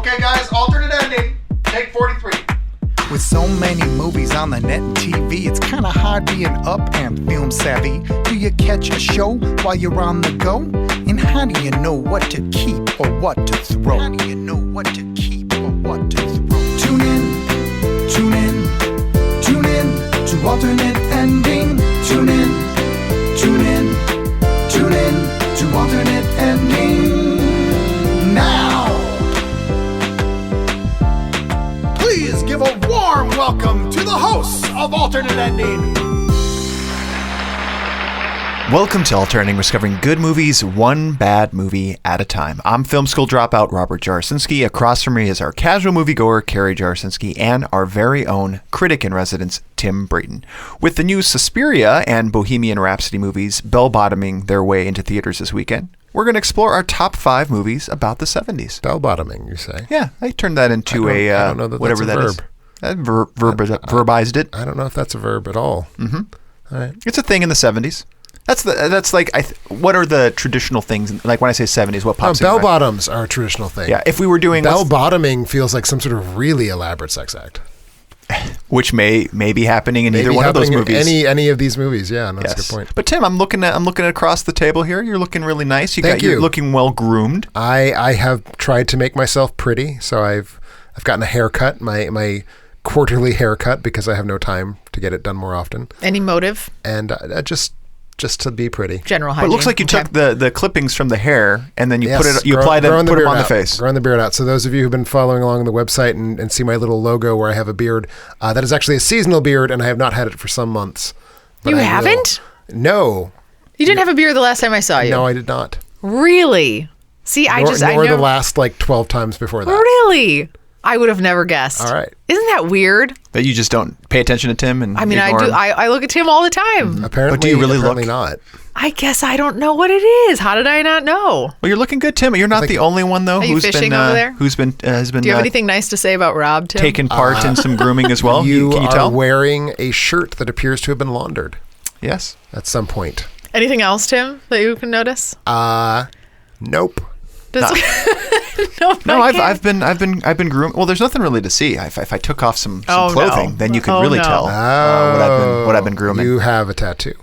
Okay, guys, alternate ending. Take 43. With so many movies on the net and TV, it's kinda hard being up and film savvy. Do you catch a show while you're on the go? And how do you know what to keep or what to throw? How do you know what to keep or what to throw? Tune in, tune in, tune in to alternate ending. Tune in, tune in, tune in to alternate ending. Now! Please give a warm welcome to the hosts of Alternate Ending. Welcome to Alternating, we're discovering good movies, one bad movie at a time. I'm film school dropout Robert Jarasinski. Across from me is our casual moviegoer Carrie Jarasinski and our very own critic in residence Tim Brayton. With the new Suspiria and Bohemian Rhapsody movies bell-bottoming their way into theaters this weekend, we're going to explore our top 5 movies about the 70s. Bell-bottoming, you say? Yeah, I turned that into I don't know that whatever that's a that verb. is. Verbized it. I don't know if that's a verb at all. Mm-hmm. All right. It's a thing in the 70s. That's like what are the traditional things? Like when I say 70s, what pops in? Bell bottoms are a traditional thing. Yeah, if we were doing bell bottoming feels like some sort of really elaborate sex act, which may be happening in either one of those movies. Any of these movies, yeah, that's a good point. But Tim, I'm looking across the table here. You're looking really nice. You're looking well groomed. I have tried to make myself pretty, so I've gotten a haircut, my quarterly haircut, because I have no time to get it done more often. Any motive? And just to be pretty. General hygiene. But it looks like you took the clippings from the hair and then you yes, put them on the face. Growing the beard out. So those of you who've been following along on the website and see my little logo where I have a beard, that is actually a seasonal beard, and I have not had it for some months. You haven't? No. You didn't have a beard the last time I saw you? No, I did not. Really? See, I Nor know. the last 12 times before that. Really? I would have never guessed. All right. Isn't that weird? That you just don't pay attention to Tim and I mean, I ignore do. him? I look at Tim all the time. Apparently, but do you really apparently look? Not. I guess I don't know what it is. How did I not know? Well, you're looking good, Tim. You're not the only one though Are you fishing over there? Has been. Do you have anything nice to say about Rob, Tim? Taken part in some grooming as well. You Can you are tell? wearing a shirt that appears to have been laundered. Yes. At some point. Anything else, Tim, that you can notice? Nope. No, I've been groomed. Well, there's nothing really to see. If I took off some clothing, then you could really tell what I've been grooming. You have a tattoo.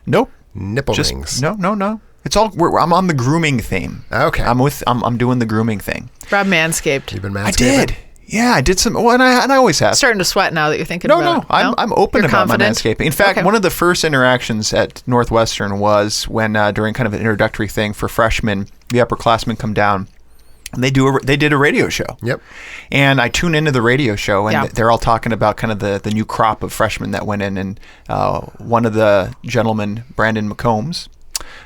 Nope. Nipple rings. No. It's all. I'm on the grooming theme. Okay. I'm doing the grooming thing. Rob manscaped. You've been manscaping? I did. Yeah, I did some. Well, and I always have. Starting to sweat now that you're thinking No, about it. I'm open You're about confident? my manscaping. In fact, one of the first interactions at Northwestern was when during kind of an introductory thing for freshmen, the upperclassmen come down. And they did a radio show. Yep. And I tune into the radio show, and they're all talking about kind of the new crop of freshmen that went in. And one of the gentlemen, Brandon McCombs,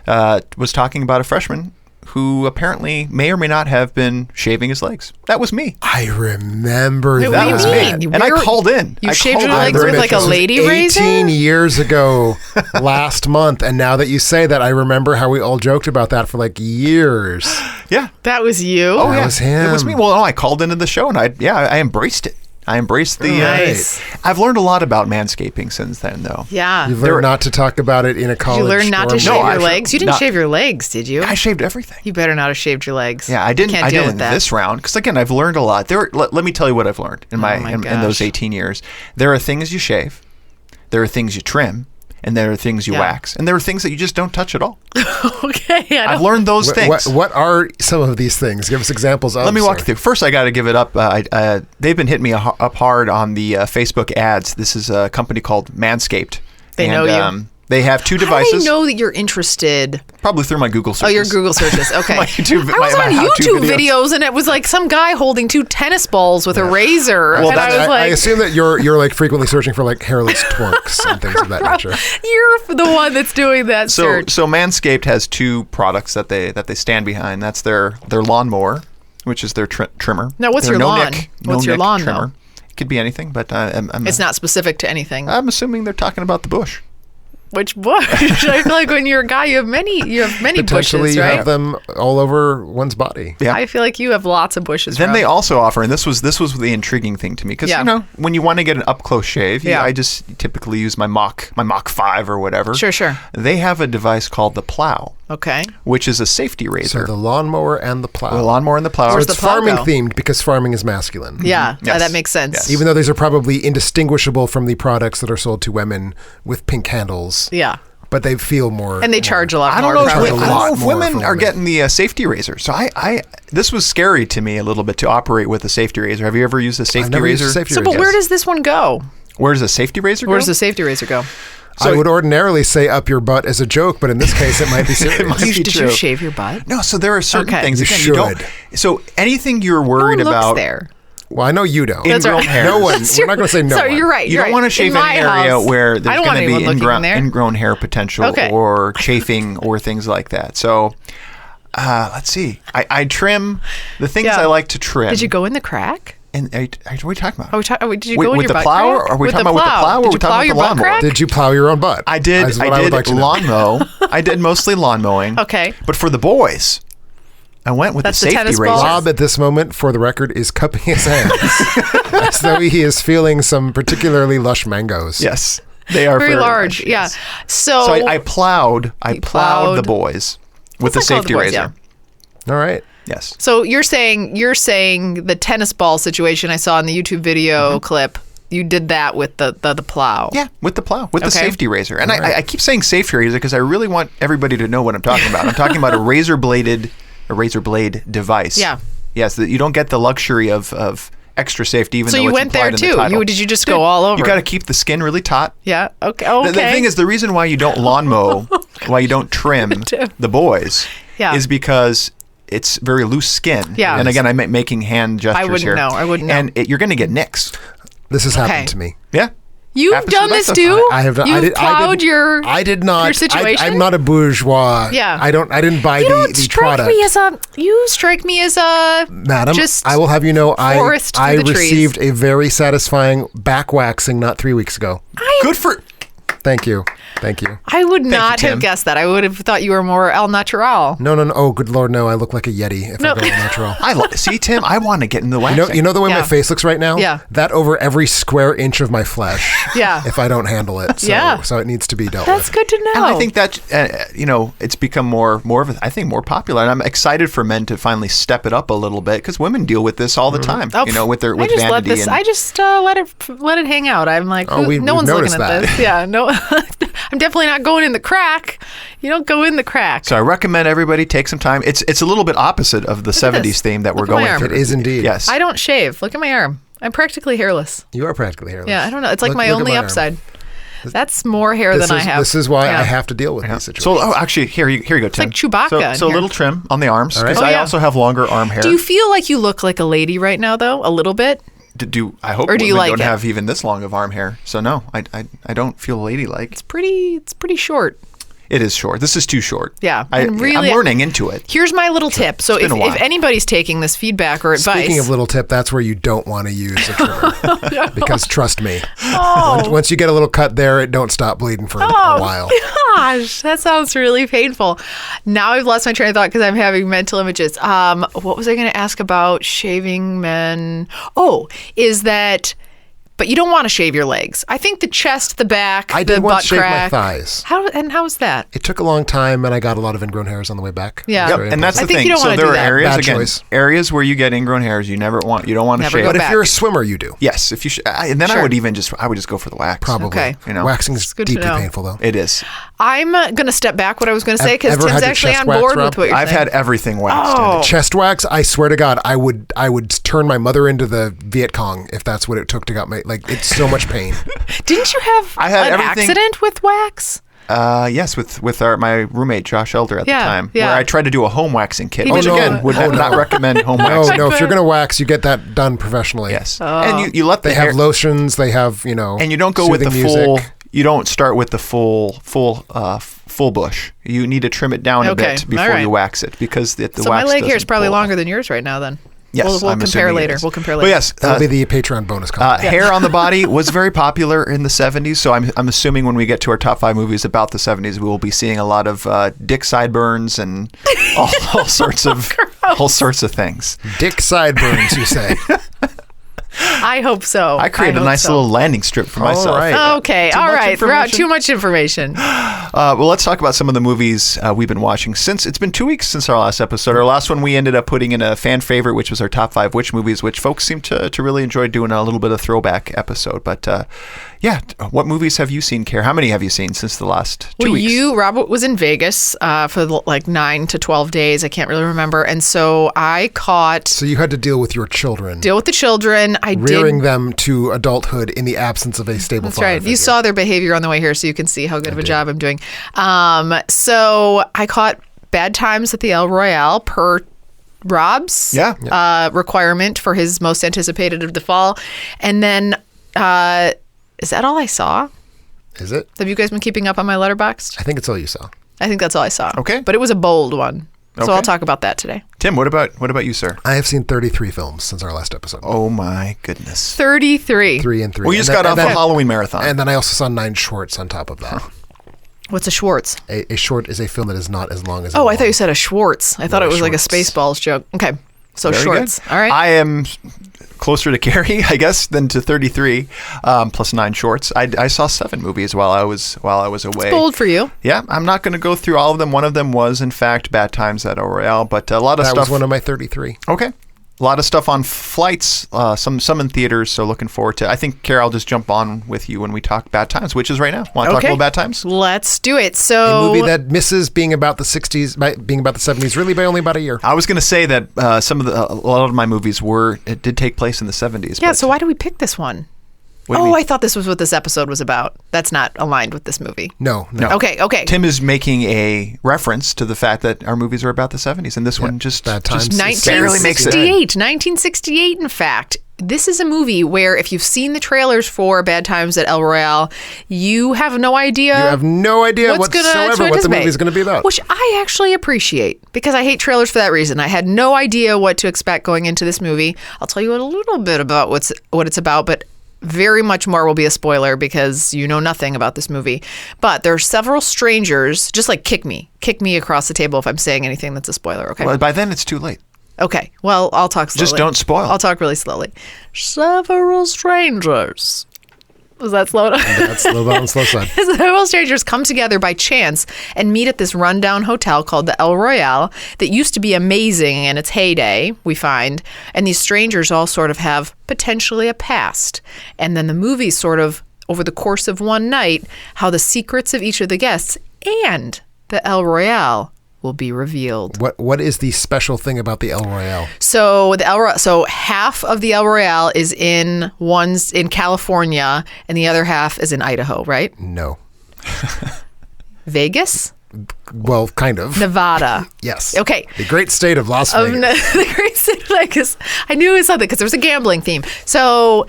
was talking about a freshman who apparently may or may not have been shaving his legs. That was me. I remember Wait, that. what was do you me. mean? And I called in. You shaved your legs with like a lady razor? 18 years ago last month. And now that you say that, I remember how we all joked about that for like years. Yeah. That was you? Oh, That was him. It was me. Well, no, I called into the show, and I embraced it. I embraced the... Nice. I've learned a lot about manscaping since then, though. Yeah. You've learned not to talk about it in a college You learned not to shave dorm room. your legs? You didn't shave your legs, did you? I shaved everything. You better not have shaved your legs. Yeah, I didn't. Can't I deal didn't with that. this round because again, I've learned a lot. Let me tell you what I've learned in in those gosh. 18 years. There are things you shave, there are things you trim, and there are things you wax, and there are things that you just don't touch at all. Okay. I've learned those things. What are some of these things? Give us examples of. Let me walk you through. First, I got to give it up. They've been hitting me up hard on the Facebook ads. This is a company called Manscaped. They know you. They have 2 How do devices. they know that you're interested? Probably through my Google searches. Oh, your Google searches. Okay. My YouTube, I was my on how-to YouTube videos, and it was like some guy holding 2 tennis balls with a razor. Well, and I was I like, assume that you're like frequently searching for like hairless twerks and things of that nature. you're the one that's doing that search. So Manscaped has 2 products that they stand behind. That's their lawnmower, which is their trimmer. Now, what's Their your lawn? What's your no-nick lawn, trimmer. though? It could be anything, but It's not specific to anything. I'm assuming they're talking about the bush. Which bush? I feel like when you're a guy, you have many Potentially, bushes, you right? have them all over one's body. Yeah. I feel like you have lots of bushes. Then Rob. they also offer, and this was the intriguing thing to me, because when you want to get an up close shave, I just typically use my Mach 5 or whatever. Sure. They have a device called the Plow. Okay. which is a safety razor. So the lawnmower and the plow. The lawnmower and the plow. Where's It's the plow farming go? themed because farming is masculine. Yeah, Yes. that makes sense. Yes. Even though these are probably indistinguishable from the products that are sold to women with pink handles. Yeah. But they feel more. And they charge a lot I more. don't know if, Charge a I don't lot know if more women for are women. getting the safety razor. So this was scary to me a little bit to operate with a safety razor. Have you ever used a safety I've never razor? used a safety So, but razor. where does this one go? Where does a safety razor go? Where does the safety razor go? I would ordinarily say up your butt as a joke, but in this case, it might be serious. might be Did true. you shave your butt? No, so there are certain Okay. things. You Again, should. you don't. So anything you're No worried one looks about. there. Well, I know you don't. That's Ingrown right. hairs. No one. We're not going to say no Sorry, one. you're right. You you're don't right. want to shave In any my area house, where I there's don't going want to be anyone looking in there. ingrown hair potential Okay. or chafing or things like that. So let's see. I trim the things Yeah. I like to trim. Did you go in the crack? And what are we talking about? Did you With- go in with your the butt plow, crack? or are we With talking the about with the plow, or Did are we you talking plow about your the butt lawnmower? crack? Did you plow your own butt? I did. That's what I would did like to know. lawn mow. I did mostly lawn mowing. Okay. But for the boys, I went with That's the the safety tennis razor. ball? Bob, at this moment, for the record, is cupping his hands as though he is feeling some particularly lush mangoes. Yes, they are Very very large. large, Yeah. yes. So, So I plowed the plowed. boys with the Let's not call it safety the boys, razor. All right. Yes. So you're saying the tennis ball situation I saw in the YouTube video clip. You did that with the plow. Yeah, with the plow, with the Okay. safety razor. And I keep saying safety razor because I really want everybody to know what I'm talking about. I'm talking about a razor blade device. Yeah. Yes, that you don't get the luxury of extra safety, even So though you it's went there implied in too. the title. Did you just go all over? You got to keep the skin really taut. Yeah. Okay. Okay. The thing is, the reason why you don't lawn mow, why you don't trim the boys, Yeah. is because it's very loose skin. Yeah. And again, I'm making hand gestures wouldn't here. know. I wouldn't know. And you're going to get nicks. This has Okay. happened to me. Yeah. You've Happens to done the this best of us. too. I have done. You've plowed your. I did not. your situation? I'm not a bourgeois. Yeah. I didn't buy You the don't strike product. me as a. You strike me as a. Madam, just I will have you know, forest I through the trees. received a very satisfying back waxing not 3 weeks ago. Good for... Thank you. Thank you. I would not Tim. have guessed that. I would have thought you were more al natural. No. Oh, good Lord, no. I look like a Yeti if No. I go natural. See, Tim, I want to get in the waxing. You know the way Yeah. my face looks right now? Yeah. That over every square inch of my flesh. Yeah. If I don't handle it. So, Yeah. So it needs to be dealt That's with. good to know. And I think that it's become more of a, I think, more popular, and I'm excited for men to finally step it up a little bit because women deal with this all the time. Oh, with I just vanity. let this. and, I just let it hang out. I'm like, Oh, no we've one's looking noticed at that. this. Yeah, no, I'm definitely not going in the crack. You don't go in the crack. so I recommend everybody take some time. It's a little bit opposite of the Look at 70s this. theme that we're Look at my going arm. through. It is indeed. Yes. I don't shave. Look at my arm. I'm practically hairless. You are practically hairless. Yeah, I don't know. It's like Look- my look at only arm. upside. That's more hair This than is, I have. This is why Yeah. I have to deal with these situations. So, actually, here you go, Tim. like Chewbacca in So a here. little trim on the arms All right. because Oh, I yeah. also have longer arm hair. Do you feel like you look like a lady right now, though? A little bit. I hope Or do you women like don't it? have even this long of arm hair. So no, I don't feel ladylike. It's pretty short. It is short. This is too short. Yeah, I'm and really- learning into it. Here's my little tip. So It's if been a while. anybody's taking this feedback or advice, Speaking of little tip, that's where you don't want to use a trimmer. Because trust me, Oh. once you get a little cut there, it don't stop bleeding for a while. Gosh, that sounds really painful. Now I've lost my train of thought because I'm having mental images. What was I going to ask about shaving men? Oh, is that... But you don't want to shave your legs. I think the chest, the back, I the did butt once shave my crack. thighs. How was that? It took a long time, and I got a lot of ingrown hairs on the way back. Yeah. It was Yep, very and that's I the think thing. you don't So wanna there do are that. areas Bad again, choice. areas where you get ingrown hairs you don't want to Never shave. go But if back. you're a swimmer, you do. Yes, if you and then Sure. I would just go for the wax. Probably. Okay. Waxing is It's good to deeply know. painful, though. It is. I'm going to step back what I was going to say because Ever Tim's had your actually chest on waxed, board Rob? with what you're I've saying. had everything waxed. Oh. Andy. Chest wax, I swear to God, I would turn my mother into the Viet Cong if that's what it took to get my, like, it's so much pain. Didn't you have I had an everything- accident with wax? Yes, with my roommate Josh Elder at Yeah, the time, yeah. where I tried to do a home waxing kit, He which did again a- would not recommend home No, waxing. no, if you're going to wax, you get that done professionally. Yes, Oh. and you let the They hair, have lotions, they have, and you don't go with the soothing full. music. You don't start with the full bush. You need to trim it down a Okay, bit before all right. you wax it because the So wax my leg hair is doesn't probably pull. longer than yours right now then. Yes, we'll I'm compare assuming it later. is. We'll compare But later. yes, That'll be the Patreon bonus content. hair on the body was very popular in the 70s, so I'm assuming when we get to our top 5 movies about the 70s, we will be seeing a lot of dick sideburns and all sorts of things. Dick sideburns, you say. I hope so. I created a hope nice so. little landing strip for myself. right. Okay, Too all much right. Throughout information? too much information. Well, let's talk about some of the movies we've been watching since it's been 2 weeks since our last episode. Our last one we ended up putting in a fan favorite, which was our top 5 witch movies, which folks seem to really enjoy doing a little bit of throwback episode. But what movies have you seen, Care? How many have you seen since the last 2 weeks? Robert was in Vegas for like 9 to 12 days. I can't really remember. And so I caught... So you had to deal with your children. Deal with the children. Rearing them to adulthood in the absence of a stable That's father right. figure. You saw their behavior on the way here, so you can see how good of a job I'm doing. So I caught Bad Times at the El Royale per Rob's requirement for his most anticipated of the fall. And then... is that all I saw? Is it? Have you guys been keeping up on my Letterboxd? I think it's all you saw. I think that's all I saw. Okay. But it was a bold one. So Okay. I'll talk about that today. Tim, what about you, sir? I have seen 33 films since our last episode. Oh my goodness. 33. 3 and 3. Well, you just got off a Halloween marathon. And then I also saw 9 shorts on top of that. What's a Schwartz? A short is a film that is not as long as Oh, I thought you said a Schwartz. I thought it was like a Schwartz. Spaceballs joke. Okay. So Very shorts. good. All right. I am closer to Carrie, I guess, than to 33, plus 9 shorts. I saw 7 movies while I was away. Bold for you. Yeah, I'm not going to go through all of them. One of them was, in fact, Bad Times at El Royale, but a lot of That stuff. was one of my 33. Okay. A lot of stuff on flights, some in theaters, so looking forward to. I think, Kara, I'll just jump on with you when we talk Bad Times, which is right now. Want to talk about Bad Times? Let's do it. So A movie that misses being about the 60s, being about the 70s, really by only about a year. I was going to say that a lot of my movies did take place in the 70s. Yeah, but so why do we pick this one? what do you mean? I thought this was what this episode was about. That's not aligned with this movie. No. Okay. Tim is making a reference to the fact that our movies are about the 70s, and this one just Bad Times. just barely makes it. 1968, in fact. This is a movie where if you've seen the trailers for Bad Times at El Royale, you have no idea. You have no idea what's gonna whatsoever what the movie is going to be about. Which I actually appreciate because I hate trailers for that reason. I had no idea what to expect going into this movie. I'll tell you a little bit about what it's about, but very much more will be a spoiler because you know nothing about this movie. But there are several strangers, just like kick me across the table if I'm saying anything that's a spoiler, okay? Well, by then it's too late. Okay, well, I'll talk slowly. Just don't spoil. I'll talk really slowly. Several strangers. Was that slow? That's a little bit on the slow side. Several strangers come together by chance and meet at this rundown hotel called the El Royale that used to be amazing in its heyday, we find. And these strangers all sort of have potentially a past. And then the movie sort of, over the course of one night, how the secrets of each of the guests and the El Royale will be revealed. What is the special thing about the El Royale? So so half of the El Royale is in California, and the other half is in Idaho, right? No. Vegas, Well, kind of. Nevada. Yes. Okay. The great state of Las Vegas. The great state of Vegas. I knew it was something because there was a gambling theme. So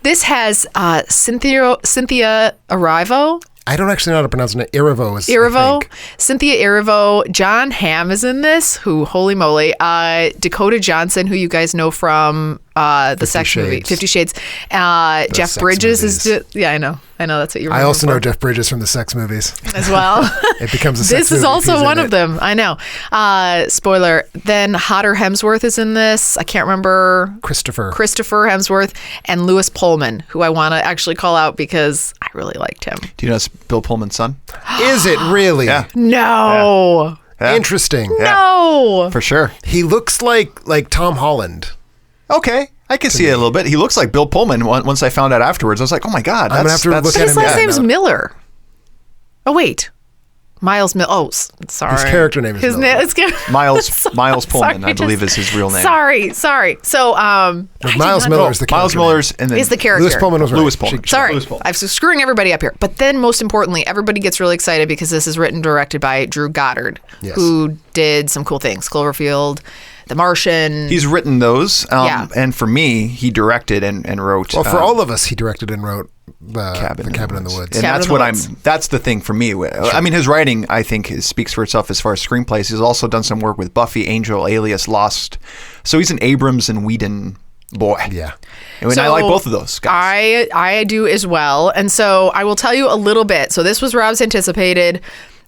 this has Cynthia Erivo. I don't actually know how to pronounce it. Erivo is. Erivo, Cynthia Erivo, John Hamm is in this. Who, holy moly, Dakota Johnson, who you guys know from the sex movie 50 Shades. Jeff sex Bridges movies. I know that's what you. I also for. know Jeff Bridges from the sex movies. As well. It becomes a sex This is movie if also he's one in of it. them. I know. Spoiler. Then Hodder Hemsworth is in this. I can't remember. Christopher Hemsworth and Lewis Pullman, who I want to actually call out because I really liked him. Do you know it's Bill Pullman's son? Is it really? Yeah. No. Yeah. Interesting. No. For sure. He looks like Tom Holland. Okay. I can see it a little bit. He looks like Bill Pullman once I found out afterwards. I was like, oh my God. I'm gonna have to look But at his him last again. name's Miller. Oh, wait. Miles Miller. Oh, sorry. His character name is His Miller. name is Miles Pullman, Sorry, I believe is his real name. Sorry. So, Miles Miller is the character. Miles Miller's and then is the character. Lewis Pullman was right. Lewis Pullman. Sorry, Lewis Pullman. I'm screwing everybody up here. But then, most importantly, everybody gets really excited because this is written and directed by Drew Goddard, Yes. who did some cool things: Cloverfield, The Martian. He's written those, Yeah. and for me, he directed and wrote. Well, for all of us, he directed and wrote the Cabin in the Woods. And Cabin that's in the what Woods. that's the thing for me. I mean, his writing, I think, speaks for itself as far as screenplays. He's also done some work with Buffy, Angel, Alias, Lost. So he's an Abrams and Whedon boy. Yeah. I mean, I like both of those guys. I do as well. And so I will tell you a little bit. So this was Rob's anticipated.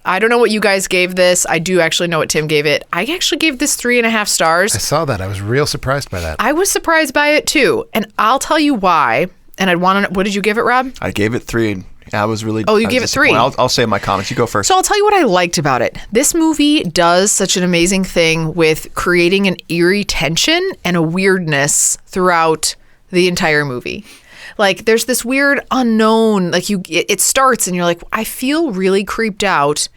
I don't know what you guys gave this. I do actually know what Tim gave it. I actually gave this 3.5 stars. I saw that. I was real surprised by that. I was surprised by it too. And I'll tell you why. And I'd want to know, what did you give it, Rob? I gave it 3.5 I was really. Oh, you I was gave it 3. disappointed. I'll say my comments. You go first. So I'll tell you what I liked about it. This movie does such an amazing thing with creating an eerie tension and a weirdness throughout the entire movie. Like there's this weird unknown, like it starts and you're like, I feel really creeped out.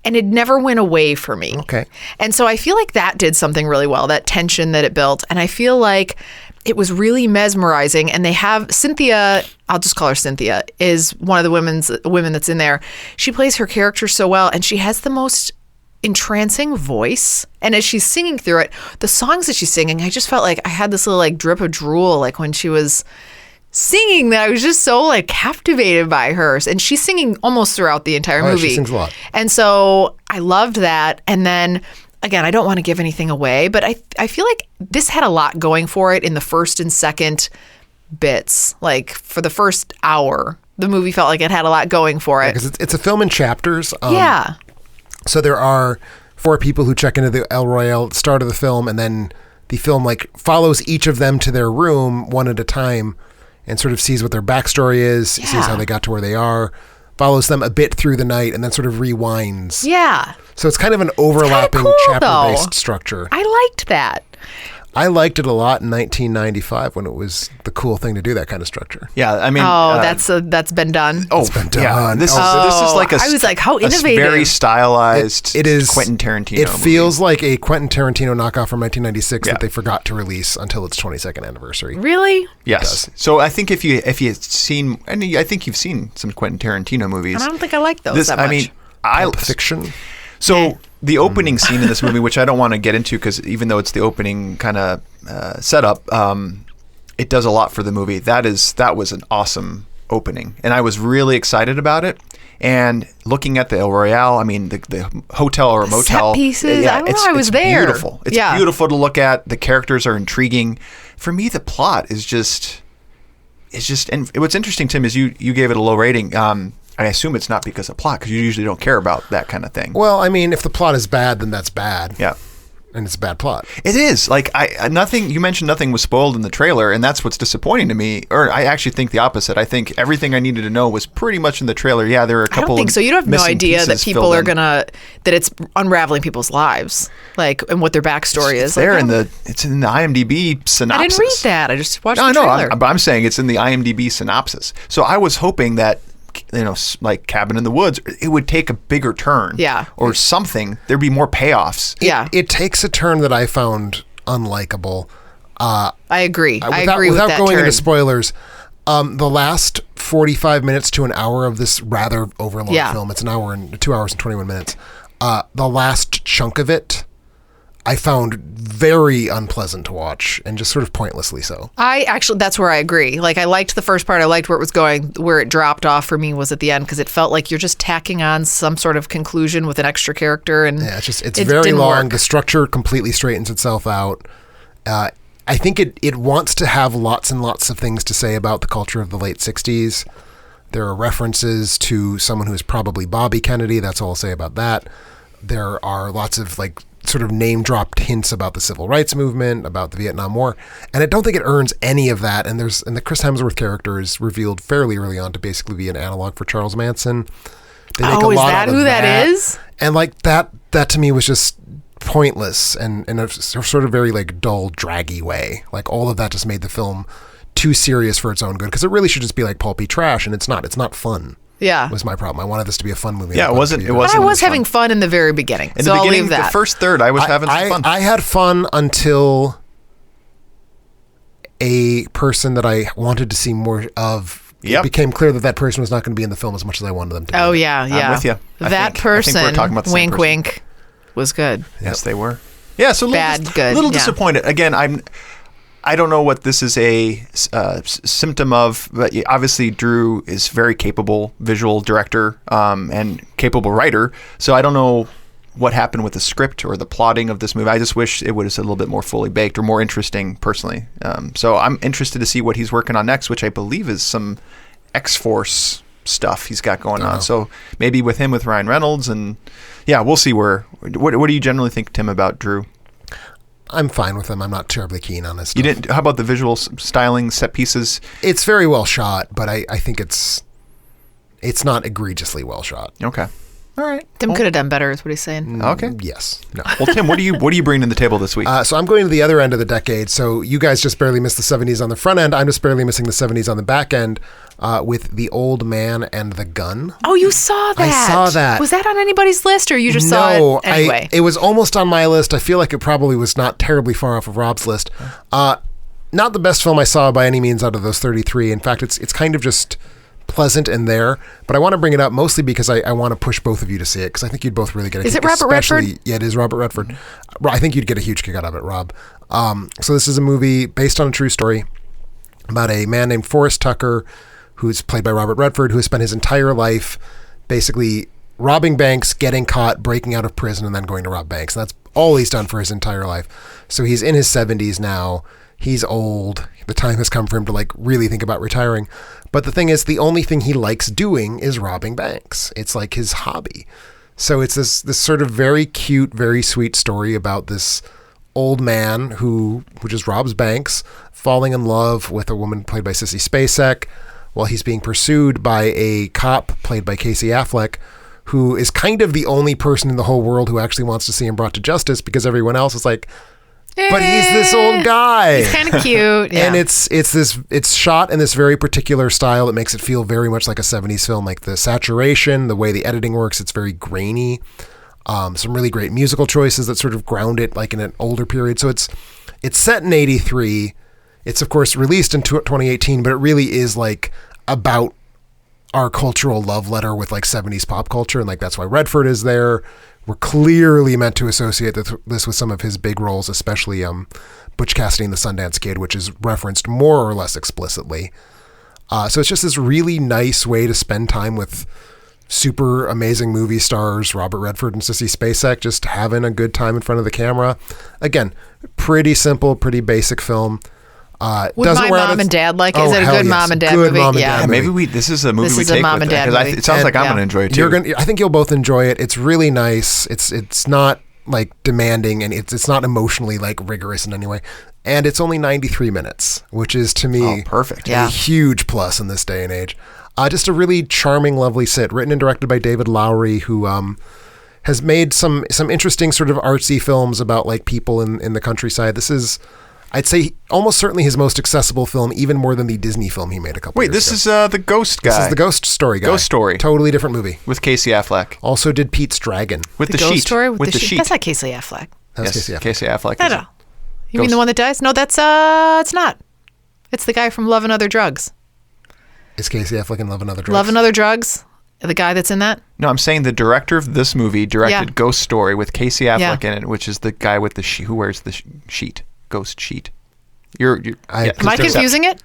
And it never went away for me. Okay. And so I feel like that did something really well, that tension that it built. And I feel like it was really mesmerizing. And they have Cynthia, I'll just call her Cynthia, is one of the women that's in there. She plays her character so well, and she has the most entrancing voice. And as she's singing through it, the songs that she's singing, I just felt like I had this little like drip of drool, like when she was singing, that I was just so like captivated by her. And she's singing almost throughout the entire movie. She sings a lot. And so I loved that. And then again, I don't want to give anything away, but I feel like this had a lot going for it in the first and second bits. Like for the first hour, the movie felt like it had a lot going for it. Because it's a film in chapters. Yeah. So there are 4 people who check into the El Royale at the start of the film, and then the film like follows each of them to their room one at a time and sort of sees what their backstory is, sees how they got to where they are, follows them a bit through the night, and then sort of rewinds. Yeah. So it's kind of an overlapping cool, chapter-based though. structure. I liked that. I liked it a lot in 1995 when it was the cool thing to do that kind of structure. Yeah, I mean, that's been done. Oh, It's been yeah. done. This Oh, is like a. I was like, how a innovative. very stylized. It is Quentin Tarantino. It movie. feels like a Quentin Tarantino knockoff from 1996 Yeah. that they forgot to release until its 22nd anniversary. Really? Yes. So I think if you've seen, and I think you've seen some Quentin Tarantino movies. And I don't think I like those that much. I mean, Pulp Fiction. So the opening scene in this movie, which I don't want to get into because even though it's the opening kind of setup, it does a lot for the movie. That was an awesome opening, and I was really excited about it. And looking at the El Royale, I mean the hotel or motel, set pieces. I don't know, I was there. Beautiful. It's beautiful to look at. The characters are intriguing. For me, the plot is just. And what's interesting, Tim, is you gave it a low rating. I assume it's not because of plot, because you usually don't care about that kind of thing. Well, I mean, if the plot is bad, then that's bad. Yeah. And it's a bad plot. It is. Like, nothing, you mentioned nothing was spoiled in the trailer, and that's what's disappointing to me. Or I actually think the opposite. I think everything I needed to know was pretty much in the trailer. Yeah, there are a couple I don't think so. You don't have no idea that people are that it's unraveling people's lives, like, and what their backstory is. It's there like, it's in the IMDb synopsis. I didn't read that. I just watched the No, trailer. but I'm saying it's in the IMDb synopsis. So I was hoping that, like Cabin in the Woods, it would take a bigger turn. Yeah. Or something. There'd be more payoffs. Yeah. It takes a turn that I found unlikable. I agree. I Without agree with that going turn. into spoilers, the last 45 minutes to an hour of this rather overlong film, it's 2 hours and 21 minutes. The last chunk of it, I found very unpleasant to watch and just sort of pointlessly so. That's where I agree. Like, I liked the first part. I liked where it was going. Where it dropped off for me was at the end, because it felt like you're just tacking on some sort of conclusion with an extra character. And yeah, it's it very didn't long. work. The structure completely straightens itself out. I think it wants to have lots and lots of things to say about the culture of the late 60s. There are references to someone who is probably Bobby Kennedy. That's all I'll say about that. There are lots of like sort of name-dropped hints about the civil rights movement, about the Vietnam War, and I don't think it earns any of that. And the Chris Hemsworth character is revealed fairly early on to basically be an analog for Charles Manson. They make a is lot that out of who that is? And like that to me was just pointless and in a sort of very like dull, draggy way. Like all of that just made the film too serious for its own good, because it really should just be like pulpy trash, and it's not. It's not fun. Yeah, was my problem. I wanted this to be a fun movie. Yeah, it wasn't. But I was having fun in the very beginning. In so the beginning, I'll leave that. the first third, I was having some fun. I had fun until a person that I wanted to see more of. Yep. It became clear that person was not going to be in the film as much as I wanted them to be. Oh yeah. I'm with you. That I person, think we're talking about the same wink, person. wink, was good. Yes, they were. Yeah, so a little Yeah. disappointed. Again, I don't know what this is a symptom of, but obviously Drew is very capable visual director and capable writer. So I don't know what happened with the script or the plotting of this movie. I just wish it was a little bit more fully baked or more interesting, personally. So I'm interested to see what he's working on next, which I believe is some X-Force stuff he's got going on. So maybe with him, with Ryan Reynolds, and yeah, we'll see what do you generally think, Tim, about Drew? I'm fine with him. I'm not terribly keen on this stuff. You didn't? How about the visual styling, set pieces? It's very well shot, but I think it's It's not egregiously well shot. Okay. All right. Tim could have done better, is what he's saying. Okay. Yes. No. Well, Tim, what do you bring to the table this week? So I'm going to the other end of the decade. So you guys just barely missed the 70s on the front end. I'm just barely missing the 70s on the back end with The Old Man and the Gun. Oh, you saw that. I saw that. Was that on anybody's list, or you just saw it anyway? It was almost on my list. I feel like it probably was not terribly far off of Rob's list. Not the best film I saw by any means out of those 33. In fact, it's kind of just pleasant in there, but I want to bring it up mostly because I want to push both of you to see it, because I think you'd both really get a kick. Is it Robert Redford? Yeah, it is Robert Redford. I think you'd get a huge kick out of it, Rob. So this is a movie based on a true story about a man named Forrest Tucker, who's played by Robert Redford, who has spent his entire life basically robbing banks, getting caught, breaking out of prison, and then going to rob banks. And that's all he's done for his entire life. So he's in his 70s now. He's old. The time has come for him to like really think about retiring. But the thing is, the only thing he likes doing is robbing banks. It's like his hobby. So it's this sort of very cute, very sweet story about this old man who just robs banks, falling in love with a woman played by Sissy Spacek, while he's being pursued by a cop played by Casey Affleck, who is kind of the only person in the whole world who actually wants to see him brought to justice, because everyone else is like, but he's this old guy. He's kind of cute. Yeah. And it's shot in this very particular style that makes it feel very much like a 70s film, like the saturation, the way the editing works, it's very grainy. Some really great musical choices that sort of ground it like in an older period. So it's set in 83. It's of course released in 2018, but it really is like about our cultural love letter with like 70s pop culture, and like that's why Redford is there. We're clearly meant to associate this with some of his big roles, especially Butch Cassidy and the Sundance Kid, which is referenced more or less explicitly. So it's just this really nice way to spend time with super amazing movie stars, Robert Redford and Sissy Spacek, just having a good time in front of the camera. Again, pretty simple, pretty basic film. Would my mom and dad like it? Is it a good mom and dad good movie? Mom and Yeah. dad movie. Maybe this is a movie This we is a take mom with and it, dad 'cause movie. it sounds like I'm Yeah. going to enjoy it too. I think you'll both enjoy it. It's really nice. It's not like demanding, and it's not emotionally like rigorous in any way. And it's only 93 minutes, which is to me perfect. Yeah. a huge plus in this day and age. Just a really charming, lovely sit, written and directed by David Lowery, who has made some interesting sort of artsy films about like people in the countryside. This is, I'd say, almost certainly his most accessible film, even more than the Disney film he made a couple years ago. Wait, this is the Ghost guy. This is the Ghost Story guy. Ghost Story. Totally different movie. with Casey Affleck. Also did Pete's Dragon. With the Ghost sheet. Story with the sheet. That's not Casey Affleck. That's Yes, Casey Affleck. Casey Affleck. No, is no. it. You mean Ghost- the one that dies? No, that's it's not. It's the guy from Love and Other Drugs. Is Casey Affleck in Love and Other Drugs? Love and Other Drugs. The guy that's in that. No, I'm saying the director of this movie directed Yeah. Ghost Story with Casey Affleck Yeah. in it, which is the guy with the who wears the sheet, ghost sheet. You're Am Am I confusing it?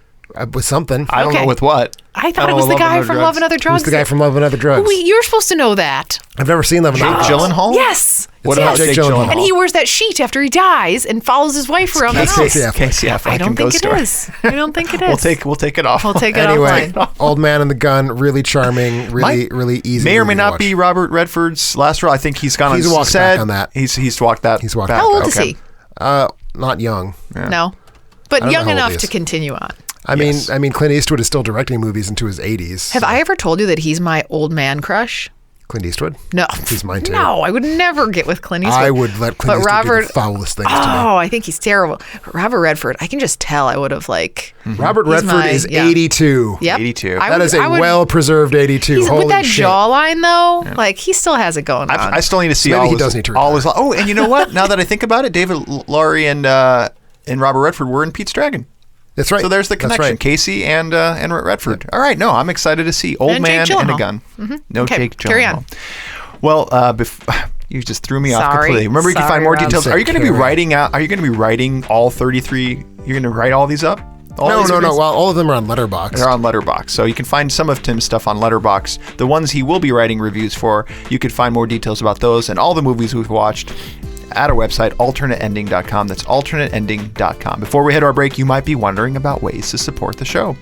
With something. I don't Okay. know with what. I thought I it don't was know the Love and guy Other from Drugs. Love and Other Drugs. Who's the guy from Love and Other Drugs? Wait, you're supposed to know that. I've never seen Love and Jake Other Drugs. Gyllenhaal? Yes. What yes. about Jake Gyllenhaal? And he wears that sheet after he dies and follows his wife around the That's house. Casey Affleck. Casey Affleck. I don't and think Ghost it Story. is. I don't think it is. We'll take it off. We'll take it Anyway, offline. Old Man and the Gun, really charming, really easy. May or may movie to not watch. be Robert Redford's last role. I think he's gone He's on walked set. back on that. He's walked that. He's walked back. back. How old is Okay. he? Not young. No. But don't know young how old enough he is. to continue on. I Yes. mean, Clint Eastwood is still directing movies into his 80s. Have I ever told you that he's my old man crush? Clint Eastwood? No. He's mine too. No, I would never get with Clint Eastwood. I would let Clint Eastwood do the foulest things to me. Oh, I think he's terrible. Robert Redford, I can just tell I would have like. Robert He's Redford my- is yeah. 82. Yep. 82. I That would- is a I would- well-preserved 82. He's Holy with that shit. jawline though. Like he still has it going on. I still need to see Maybe all he his, does need to all his. retire. Oh, and you know what? Now that I think about it, David Lowery and Robert Redford were in Pete's Dragon. That's right. So there's the That's connection. right. Casey and Redford. All right, no, I'm excited to see Old And Jake Man and a Gyllenhaal. Gun. No Okay, Jake carry Gyllenhaal. on. Well, you just threw me off Sorry. completely. Remember, you can Sorry, find more Rob. details. Said Are you going to be carry. writing out? Are you going to be writing all 33? You're going to write all these up? All No. these reviews? Well, all of them are on Letterboxd. They're on Letterboxd, so you can find some of Tim's stuff on Letterboxd. The ones he will be writing reviews for, you can find more details about those and all the movies we've watched at our website, alternateending.com. That's alternateending.com. Before we hit our break, you might be wondering about ways to support the show.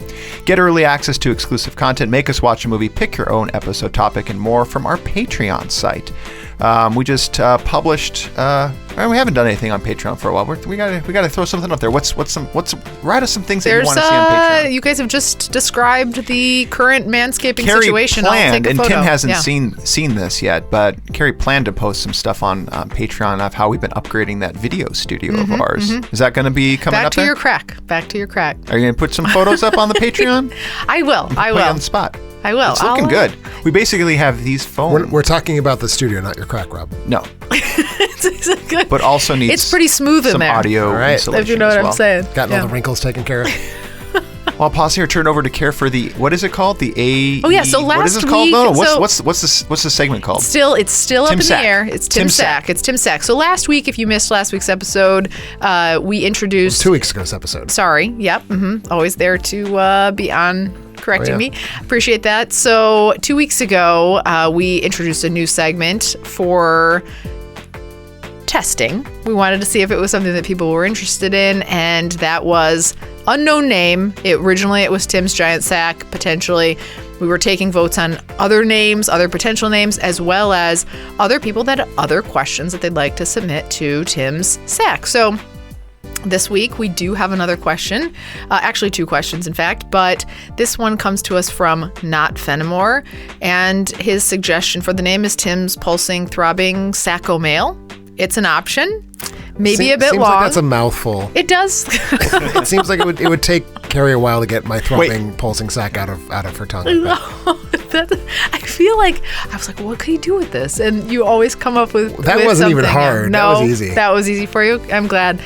Get early access to exclusive content, make us watch a movie, pick your own episode topic, and more from our Patreon site. We just published. We haven't done anything on Patreon for a while. We gotta throw something up there. Write us some things that you want to see on Patreon. You guys have just described the current manscaping Carrie situation. planned, I'll take a and photo. Tim hasn't seen this yet, but Carrie planned to post some stuff on Patreon of how we've been upgrading that video studio of ours. Is that going to be coming Back up to there? your crack. Back to your crack. Are you going to put some photos up on the Patreon? I will. Put you on the spot. I will. It's looking good. We basically have these phones. We're talking about the studio, not your crack, Rob. No. It's good. But also needs It's pretty smooth in some there. audio All right. insulation If you know as what well. I'm saying. Gotten all the wrinkles taken care of. Well, I'll pause here. Turn over to Care for the. What is it called? The A. Oh, yeah, so What is this last called? week- No. so- What's the segment called? It's still up Tim in Sack. the air. It's Tim Tim Sack. Sack. It's Tim Sack. So last week, if you missed last week's episode, we introduced. 2 weeks ago's episode. Sorry. Yep. Always there to be on correcting Oh, yeah. me. Appreciate that. So 2 weeks ago, we introduced a new segment for testing. We wanted to see if it was something that people were interested in, and that was unknown name. Originally, it was Tim's Giant Sack, potentially. We were taking votes on other names, other potential names, as well as other people that had other questions that they'd like to submit to Tim's Sack. So this week, we do have another question. Actually, 2 questions, in fact. But this one comes to us from Not Fenimore. And his suggestion for the name is Tim's Pulsing Throbbing Sacco Mail. It's an option. Maybe a bit seems long. like that's a mouthful. It does. It seems like it would take Carrie a while to get my throbbing, pulsing sack out of her tongue. Like that. I feel like I was like, what could you do with this? And you always come up with That with wasn't even something. hard. No, That was easy. That was easy for you. I'm glad.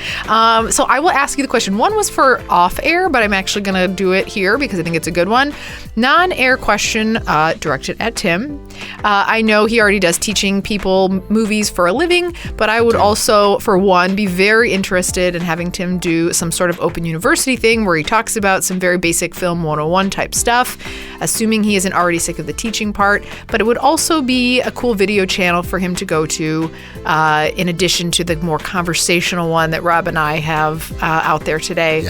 So I will ask you the question. One was for off air, but I'm actually going to do it here because I think it's a good one. Non-air question directed at Tim. I know he already does teaching people movies for a living, but I would also, for one, be very interested in having Tim do some sort of open university thing where he talks about some very basic film 101 type stuff, assuming he isn't already sick of the teaching part. But it would also be a cool video channel for him to go to, in addition to the more conversational one that Rob and I have out there today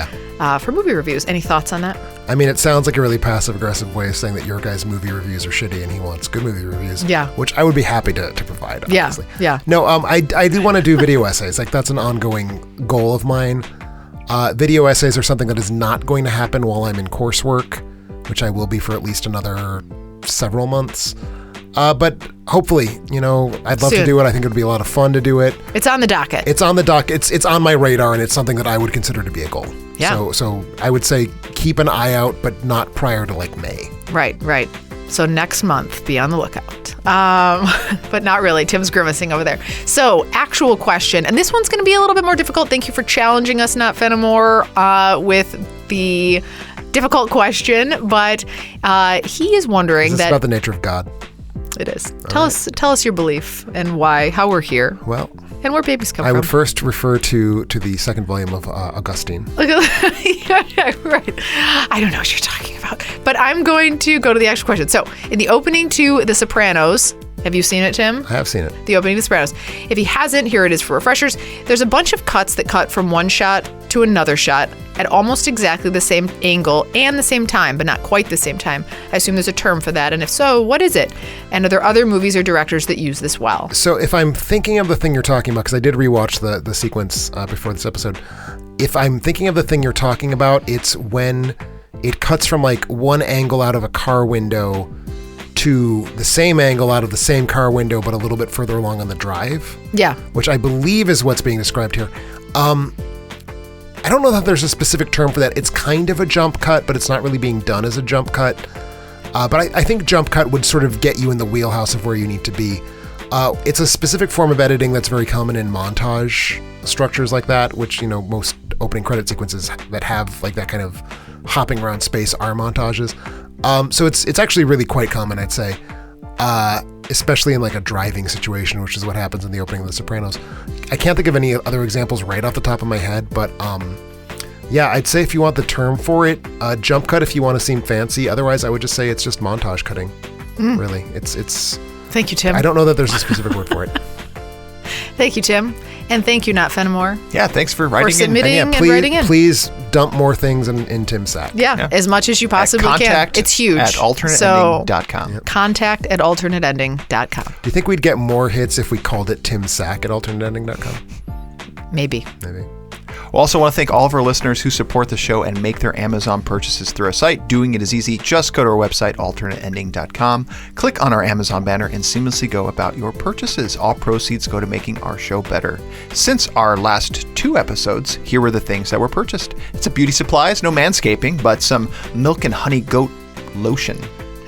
for movie reviews. Any thoughts on that? I mean, it sounds like a really passive-aggressive way of saying that your guys' movie reviews are shitty and he wants good movie reviews. Yeah. Which I would be happy to provide, obviously. Yeah. No, I do want to do video essays. Like, that's an ongoing goal of mine. Video essays are something that is not going to happen while I'm in coursework, which I will be for at least another several months. But hopefully, I'd love Soon. to do it. I think it would be a lot of fun to do it. It's on the docket. It's on the dock. It's on my radar, and it's something that I would consider to be a goal. Yeah. So I would say keep an eye out, but not prior to like May. Right. So next month, be on the lookout. But not really. Tim's grimacing over there. So actual question, and this one's going to be a little bit more difficult. Thank you for challenging us, Not Fenimore, with the difficult question. But he is wondering Is this that about the nature of God? it is. Tell us your belief and why, how we're here, Well, and where babies come I from. would first refer to the second volume of Augustine. Look at yeah, right. I don't know what you're talking about, but I'm going to go to the actual question. So, in the opening to The Sopranos, have you seen it, Tim? I have seen it. The opening to The Sopranos. If he hasn't, here it is for refreshers. There's a bunch of cuts that cut from one shot to another shot at almost exactly the same angle and the same time, but not quite the same time. I assume there's a term for that, and if so, what is it? And are there other movies or directors that use this well? So if I'm thinking of the thing you're talking about, because I did rewatch the sequence before this episode, if I'm thinking of the thing you're talking about, it's when it cuts from like one angle out of a car window to the same angle out of the same car window, but a little bit further along on the drive. Yeah. Which I believe is what's being described here. I don't know that there's a specific term for that. It's kind of a jump cut, but it's not really being done as a jump cut. But I think jump cut would sort of get you in the wheelhouse of where you need to be. It's a specific form of editing that's very common in montage structures like that, which, most opening credit sequences that have like that kind of hopping around space are montages. So it's actually really quite common, I'd say, especially in like a driving situation, which is what happens in the opening of The Sopranos. I can't think of any other examples right off the top of my head, but yeah, I'd say if you want the term for it, jump cut if you want to seem fancy. Otherwise, I would just say it's just montage cutting. Really, it's. Thank you, Tim. I don't know that there's a specific word for it. Thank you, Tim. And thank you, Not Fenimore, Yeah, thanks for writing for submitting in. and writing in. Please dump more things in Tim's sack. Yeah, as much as you possibly Contact can. It's huge. at alternateending.com. So, contact at alternateending.com. Do you think we'd get more hits if we called it Tim's sack at alternateending.com? Maybe. Maybe. We also want to thank all of our listeners who support the show and make their Amazon purchases through our site. Doing it is easy. Just go to our website, alternateending.com, click on our Amazon banner, and seamlessly go about your purchases. All proceeds go to making our show better. Since our last 2 episodes, here were the things that were purchased. It's a beauty supplies, no manscaping, but some milk and honey goat lotion.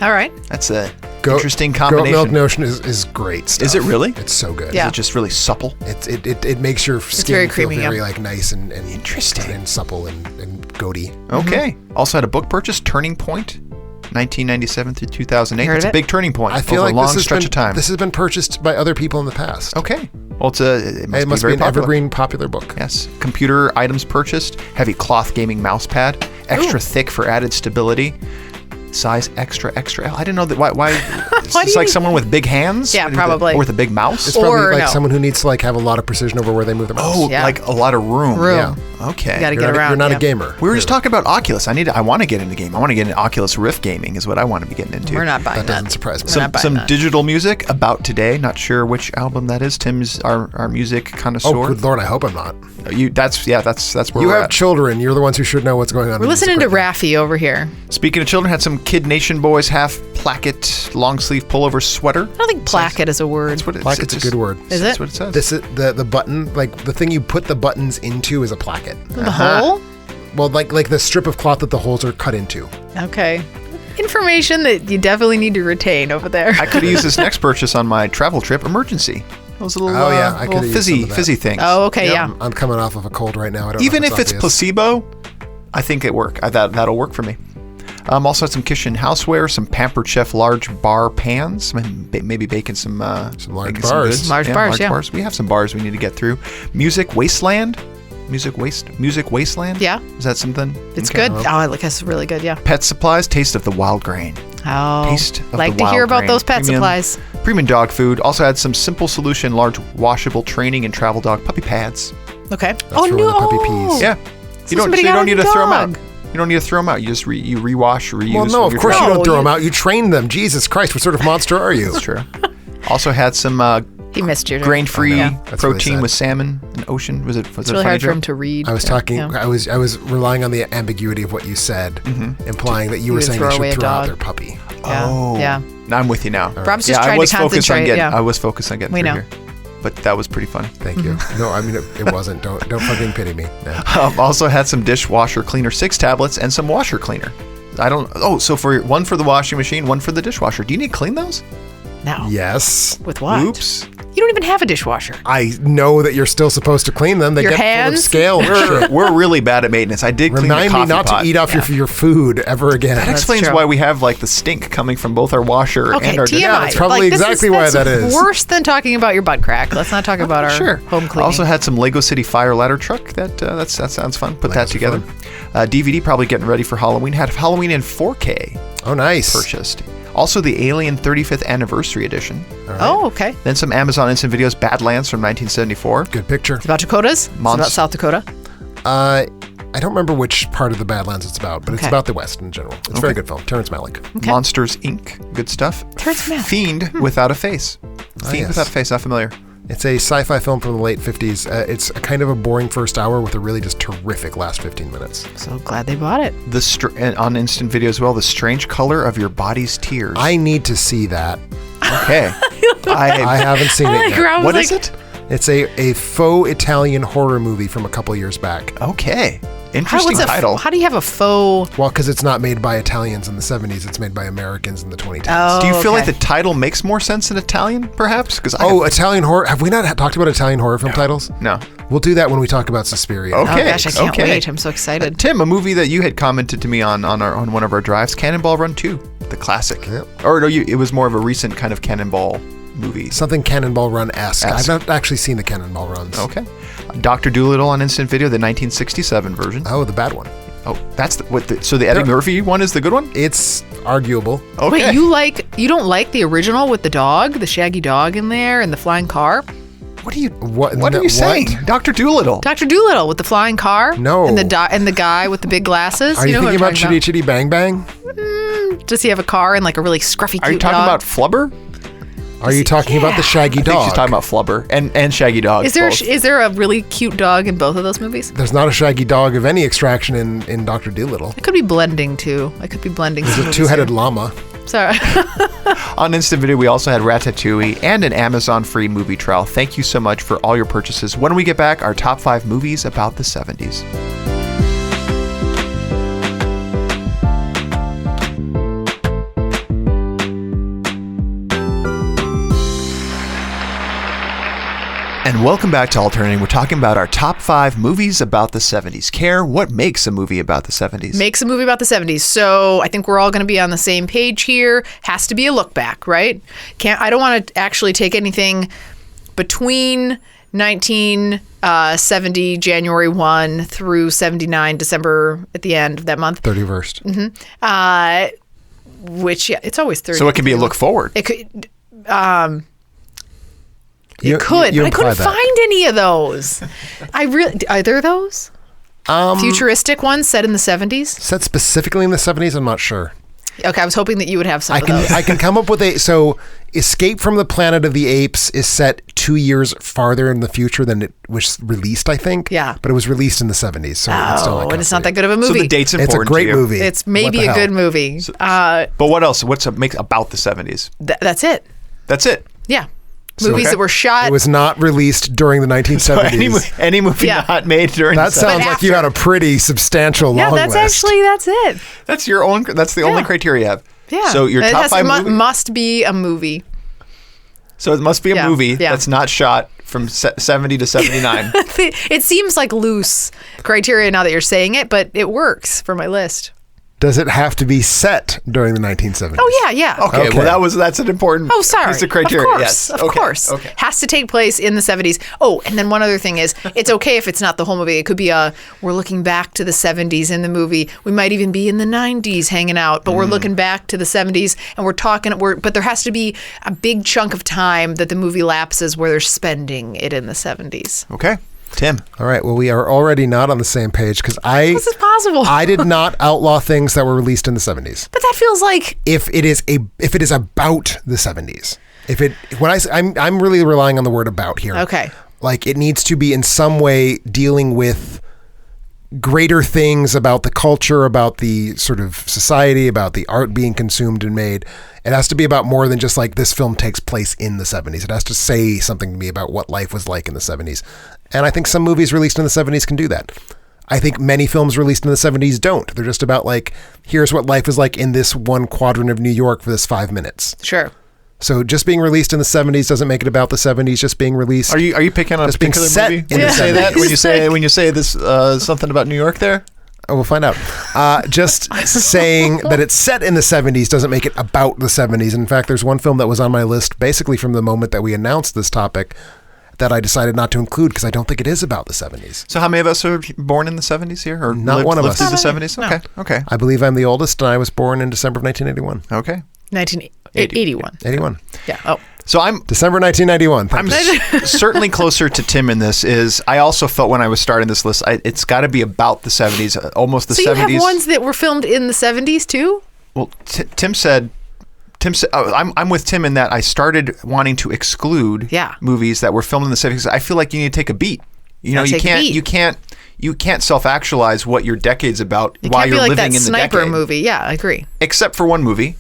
All right. That's a interesting combination. Goat milk lotion is great stuff. Is it really? It's so good. Yeah. Is it just really supple? It makes your skin very feel creamy, very yeah. like nice and Interesting. and supple and goaty. Okay. Also had a book purchase, Turning Point, 1997 through 2008. Heard of It's a it? big turning point I feel over like a long this has stretch been of time. this has been purchased by other people in the past. Okay. Well, it must, It must be very an popular. evergreen popular book. Yes. Computer items purchased, heavy cloth gaming mouse pad, extra thick for added stability. Size extra. I didn't know that. Why it's Why do just you like need- someone with big hands? Yeah, probably. Or with a big mouse? It's probably Or like no. someone who needs to like have a lot of precision over where they move their mouse. Oh, Yeah. like a lot of room. Room. Okay. You gotta You're get not, around. you're not yeah. a gamer. We were just talking about Oculus. I want to get into game. I want to get into Oculus Rift gaming is what I want to be getting into. We're not buying That doesn't surprise me. We're not buying Some that. digital music about today. Not sure which album that is. Tim's our music connoisseur. Oh, good Lord, I hope I'm not. That's where You we're have at. children. You're the ones who should know what's going on. We're in music listening to right now. Raffi over here. Speaking of children, had some Kid Nation Boys half placket long sleeve pullover sweater. I don't think placket is a word. That's what it is. Plaquet's a good word. Is That's it? what it says. This is the button, like the thing you put the buttons into is a placket. The hole? Well, like the strip of cloth that the holes are cut into. Okay. Information that you definitely need to retain over there. I could have used this next purchase on my travel trip. Emergency. Those little, Oh, yeah, I little could've used some of that. fizzy things. Oh, okay, yeah. I'm coming off of a cold right now. I don't Even know if it's obvious. placebo, I think it work. That'll work for me. Also had some kitchen houseware, some Pampered Chef large bar pans, maybe baking some large baking bars. goods. Large bars, yeah. We have some bars we need to get through. Music Wasteland. Music Wasteland? Yeah. Is that something? It's Okay. good. Oh, look, it's really good, yeah. Pet supplies, Taste of the Wild Grain. Oh, Taste of like the to wild hear about grain. those pet Premium- supplies. Premium dog food. Also had some Simple Solution large washable training and travel dog puppy pads. Okay. for when the puppy pees. Yeah. So somebody you got don't a need to throw them out. dog. You don't need to throw them out. You just you rewash, reuse. Well, no, when of you're course you traveling. don't throw you- them out. You train them. Jesus Christ, what sort of monster are you? That's true. Also had some He missed you. grain-free Yeah. That's what I protein said. with salmon and ocean. Was it It's a really funny hard for joke? him to read. I was talking. Yeah. I was relying on the ambiguity of what you said, implying that you were would saying throw they away should a throw out dog. their puppy. Yeah. Oh, Yeah. Now I'm with you now. Rob's just I trying was to focused on concentrate. getting. Yeah. I was focused on getting We through know. here, but that was pretty funny. Thank you. No, I mean it wasn't. Don't fucking pity me. No. Also had some dishwasher cleaner 6 tablets and some washer cleaner. I don't. Oh, so for one for the washing machine, one for the dishwasher. Do you need to clean those? No. Yes. With what? Oops. You don't even have a dishwasher. I know that you're still supposed to clean them. They Your get full of hands? scale and shit. We're really bad at maintenance. I did clean Remind the me coffee not pot. to eat off your food ever again. That That's explains true. why we have like the stink coming from both our washer Okay, and our TMI. Yeah, that's probably this exactly why that's that is. Worse than talking about your butt crack. Let's not talk about our Sure. home I cleaning. also had some Lego City Fire Ladder truck. That sounds fun. Put that Legos are together. DVD probably getting ready for Halloween. Had Halloween in 4K Oh, nice. purchased. Also the Alien 35th Anniversary Edition. Oh, okay. Then some Amazon Instant Videos Badlands from 1974. Good picture. It's about Dakotas. It's about South Dakota. I don't remember which part of the Badlands it's about, but it's Okay. about the West in general. It's a very good film. Terrence Malick. Monsters Inc. Good stuff. Terrence Malick. Fiend Without a Face. Fiend yes. Without a Face. Not familiar. It's a sci-fi film from the late 50s. It's a kind of a boring first hour with a really just terrific last 15 minutes. So glad they bought it. And on Instant Video as well, The Strange Color of Your Body's Tears. I need to see that. Okay. I haven't seen it yet. Rob was What like, is it? It's a faux Italian horror movie from a couple years back. Okay. How, Interesting title. how do you have a faux? Well, because it's not made by Italians in the 70s. It's made by Americans in the 2010s. Oh, Do you feel like okay. the title makes more sense in Italian, perhaps? Because Italian horror. Have we not talked about Italian horror film titles? No. We'll do that when we talk about Suspiria. Okay. Oh gosh, I can't okay. wait. I'm so excited. Tim, a movie that you had commented to me on one of our drives, Cannonball Run 2, the classic. Yep. Or no, it was more of a recent kind of Cannonball movie. Something Cannonball Run-esque. Esque. I've not actually seen the Cannonball Runs. Okay. Dr. Dolittle on Instant Video, the 1967 version. Oh, the bad one. Oh, that's so the Eddie Murphy one is the good one? It's arguable. Okay. Wait, you don't like the original with the dog, the shaggy dog in there, and the flying car? What are you What- saying? Dr. Dolittle. Dr. Dolittle with the flying car. No. And the guy with the big glasses. Are you know who thinking I'm about talking Chitty Chitty Bang Bang? Does he have a car and like a really scruffy cute Are you talking dog? about Flubber? Are you talking about the Shaggy I Dog? think she's talking about Flubber and Shaggy Dog. Is there a really cute dog in both of those movies? There's not a Shaggy Dog of any extraction in Dr. Dolittle. I could be blending too. I could be blending. There's some a movies two-headed here. llama. Sorry. On Instant Video, we also had Ratatouille and an Amazon free movie trial. Thank you so much for all your purchases. When we get back, our top 5 movies about the 70s. And welcome back to Alternating. We're talking about our top 5 movies about the 70s. Care, what makes a movie about the 70s? Makes a movie about the 70s. So I think we're all going to be on the same page here. Has to be a look back, right? I don't want to actually take anything between 1970 January 1 through 79 December at the end of that month. 31st. Which, yeah, it's always 30. So it can be a look forward. It could. You But I couldn't imply that. find any of those. Are there those? Futuristic ones set in the 70s? Set specifically in the 70s? I'm not sure. Okay, I was hoping that you would have some I of those. can come up with so Escape from the Planet of the Apes is set 2 years farther in the future than it was released, I think. Yeah. But it was released in the 70s. So it's still and it's not that good of a So movie. the date's It's important a great to you. movie. It's What maybe the a hell? good movie. But what else? What's makes about the 70s? That's it. That's it. Yeah. Movies okay. that were shot. It was not released during the 1970s. Any movie Yeah. not made during That the 70s. sounds like you had a pretty substantial yeah, long that's list. it. That's your own. That's the only Yeah. criteria you have. Yeah. So your It top has- 5 it movies. must be a movie. So it must be a Yeah, movie yeah. that's not shot from 70 to 79. It seems like loose criteria now that you're saying it, but it works for my list. Does it have to be set during the 1970s? Oh yeah. Okay, Okay. well that's an important Sorry. piece of criteria. Of course. Yes. Of Okay. course. Okay. Has to take place in the 70s. Oh, and then one other thing is, it's okay if it's not the whole movie. It could be we're looking back to the 70s in the movie. We might even be in the 90s hanging out, but we're looking back to the 70s and but there has to be a big chunk of time that the movie lapses where they're spending it in the 70s. Okay. Tim. All right. Well, we are already not on the same page because This is possible. I did not outlaw things that were released in the 70s. But that feels like If it is about the 70s, I'm really relying on the word about here. okay. Like it needs to be in some way dealing with greater things about the culture, about the sort of society, about the art being consumed and made. It has to be about more than just like this film takes place in the 70s. It has to say something to me about what life was like in the 70s. And I think some movies released in the 70s can do that. I think many films released in the 70s don't. They're just about like, here's what life was like in this one quadrant of New York for this 5 minutes. Sure. So just being released in the 70s doesn't make it about the 70s. Just being released. Are you picking on a Just being particular set movie in when you the say that? 70s. When you say this something about New York there? Oh, we'll find out. Just saying that it's set in the 70s doesn't make it about the 70s. In fact, there's one film that was on my list basically from the moment that we announced this topic that I decided not to include because I don't think it is about the 70s. So how many of us are born in the 70s here? Or Not one of lived us. through the 70s? No. Okay. Okay. I believe I'm the oldest and I was born in December of 1981. Okay. 1981. 81. Yeah. Oh. So I'm December 1991. I'm certainly closer to Tim in this. I also felt when I was starting this list, it's got to be about the 70s, almost the So 70s. you have ones that were filmed in the 70s too? Well, Tim said, I'm with Tim in that I started wanting to exclude movies that were filmed in the 70s. I feel like you need to take a beat. You know, you can't self-actualize what your decade's about while you're living in the decade. It can't be like that sniper movie. Yeah, I agree. Except for one movie.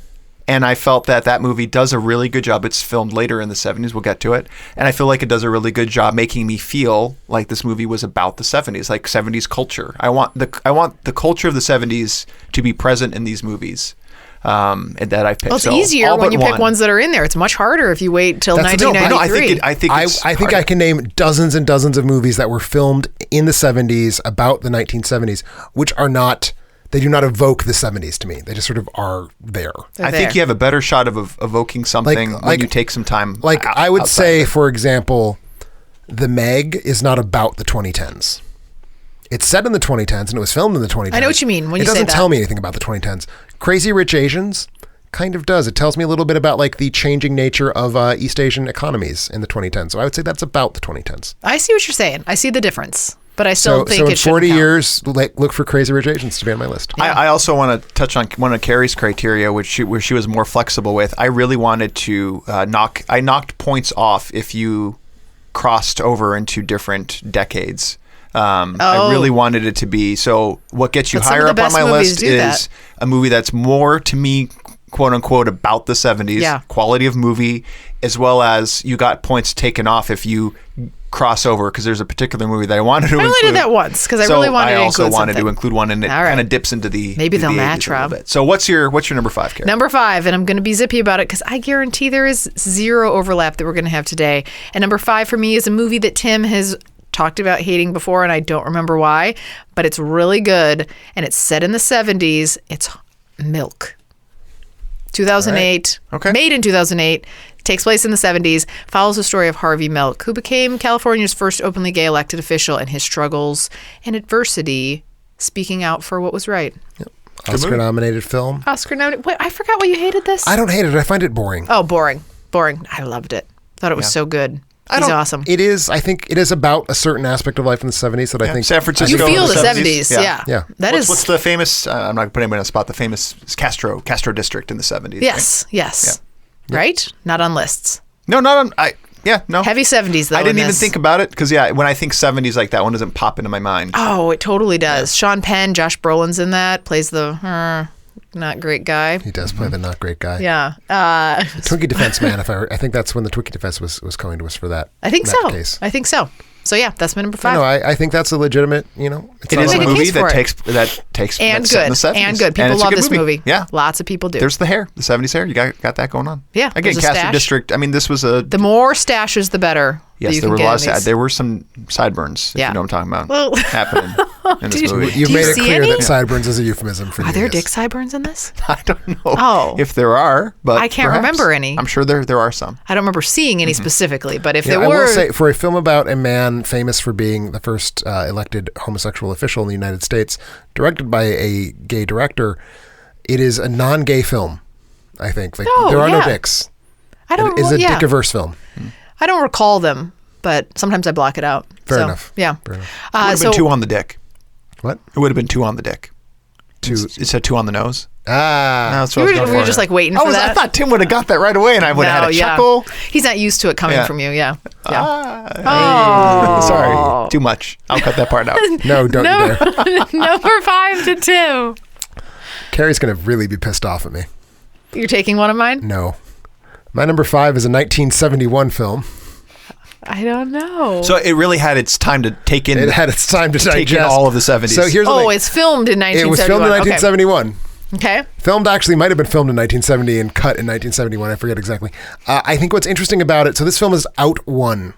And I felt that movie does a really good job. It's filmed later in the 70s. We'll get to it. And I feel like it does a really good job making me feel like this movie was about the 70s, like 70s culture. I want the culture of the 70s to be present in these movies. And that I picked. Well, it's easier when you pick ones that are in there. It's much harder if you wait till 1993. I think I can name dozens and dozens of movies that were filmed in the 70s about the 1970s, which are not. They do not evoke the 70s to me. They just sort of are there. I think you have a better shot of evoking something when you take some time. Like I would say, for example, The Meg is not about the 2010s. It's set in the 2010s and it was filmed in the 2010s. I know what you mean when you it say doesn't that. tell me anything about the 2010s. Crazy Rich Asians kind of does. It tells me a little bit about like the changing nature of East Asian economies in the 2010s. So I would say that's about the 2010s. I see what you're saying. I see the difference. But I still think so in it should 40 count. years, look for Crazy Rich Asians to be on my list. I also want to touch on one of Carrie's criteria, where she was more flexible with. I really wanted to knocked points off if you crossed over into different decades. I really wanted it to be. So what gets you But some higher of the up on best my movies list do is that. a movie that's more, to me, quote unquote, about the 70s, Yeah. quality of movie, as well as you got points taken off if you cross over, because there's a particular movie that I wanted to include. I only did that once because I So really wanted to include I also wanted something. to include one, and it All right. kind of dips into the Maybe the they'll 80s match, a little Rob. bit. So what's your number 5, Carrie? Number 5, and I'm going to be zippy about it because I guarantee there is zero overlap that we're going to have today. And number 5 for me is a movie that Tim has talked about hating before, and I don't remember why, but it's really good, and it's set in the 70s. It's Milk. 2008. Okay. Made in 2008. Takes place in the 70s. Follows the story of Harvey Milk, who became California's first openly gay elected official, and his struggles and adversity, speaking out for what was right. Oscar-nominated film. Oscar nominated. Wait, I forgot why you hated this. I don't hate it. I find it boring. Oh, boring. I loved it. Thought it was so good. He's awesome. It is. I think it is about a certain aspect of life in the 70s that I think San Francisco. You feel in the 70s. Yeah. Yeah. That is. What's the famous? I'm not putting anybody on the spot. The famous Castro district in the 70s. right? Yes. Right? Not on lists. No, not on. No. Heavy 70s, though. I didn't in even this. think about it because when I think 70s like that one doesn't pop into my mind. Oh, it totally does. Sean Penn, Josh Brolin's in that. Plays the not great guy. he does play the not great guy. Yeah. Twinkie Defense Man. I think that's when the Twinkie Defense was coming to us for that. I think that so. Case. I think so. So yeah, that's my number 5. No, I think that's a legitimate. It's It not is a make a movie case for that it. takes and that's set in good. the 70s. And good. People it's a love good this movie. Yeah. Lots of people do. There's the hair, the 70s hair. You got that going on. Yeah, Again, there's a Castro stash. District. I mean, this was a the more stashes, the better. that yes. you There can were a get lot in of these. there were some sideburns. If Yeah. you know what I'm talking about. Well- happening in this movie. You've Do you made it see clear any? that sideburns is a euphemism for Are there newness. dick sideburns in this? I don't know Oh. if there are, but I can't perhaps. remember any. I'm sure there are some. I don't remember seeing any specifically, but if Yeah, there I were, will say, for a film about a man famous for being the first elected homosexual official in the United States, directed by a gay director, it is a non-gay film. I think Oh, there are no yeah. dicks. I don't. It's well, a yeah. dick-averse film. I don't recall them, but sometimes I block it out. Fair So, enough. Yeah. Fair enough. It would have so been 2 on the dick. What? It would have been 2 on the dick. Two. It said 2 on the nose. That's what I was we going were for. just like waiting for that. I thought Tim would have got that right away, and I would have had a chuckle. He's not used to it coming Yeah. from you. Yeah. Sorry, too much. I'll cut that part out. No, don't you dare. Number 5 to Tim. Carrie's going to really be pissed off at me. You're taking one of mine? No. My number 5 is a 1971 film. I don't know. So it really had its time to take in. It had its time to take digest in all of the 70s. So here's the thing. it's filmed in 1971. It was filmed in 1971. Okay. Filmed actually might have been filmed in 1970 and cut in 1971. I forget exactly. I think what's interesting about it, so this film is Out One,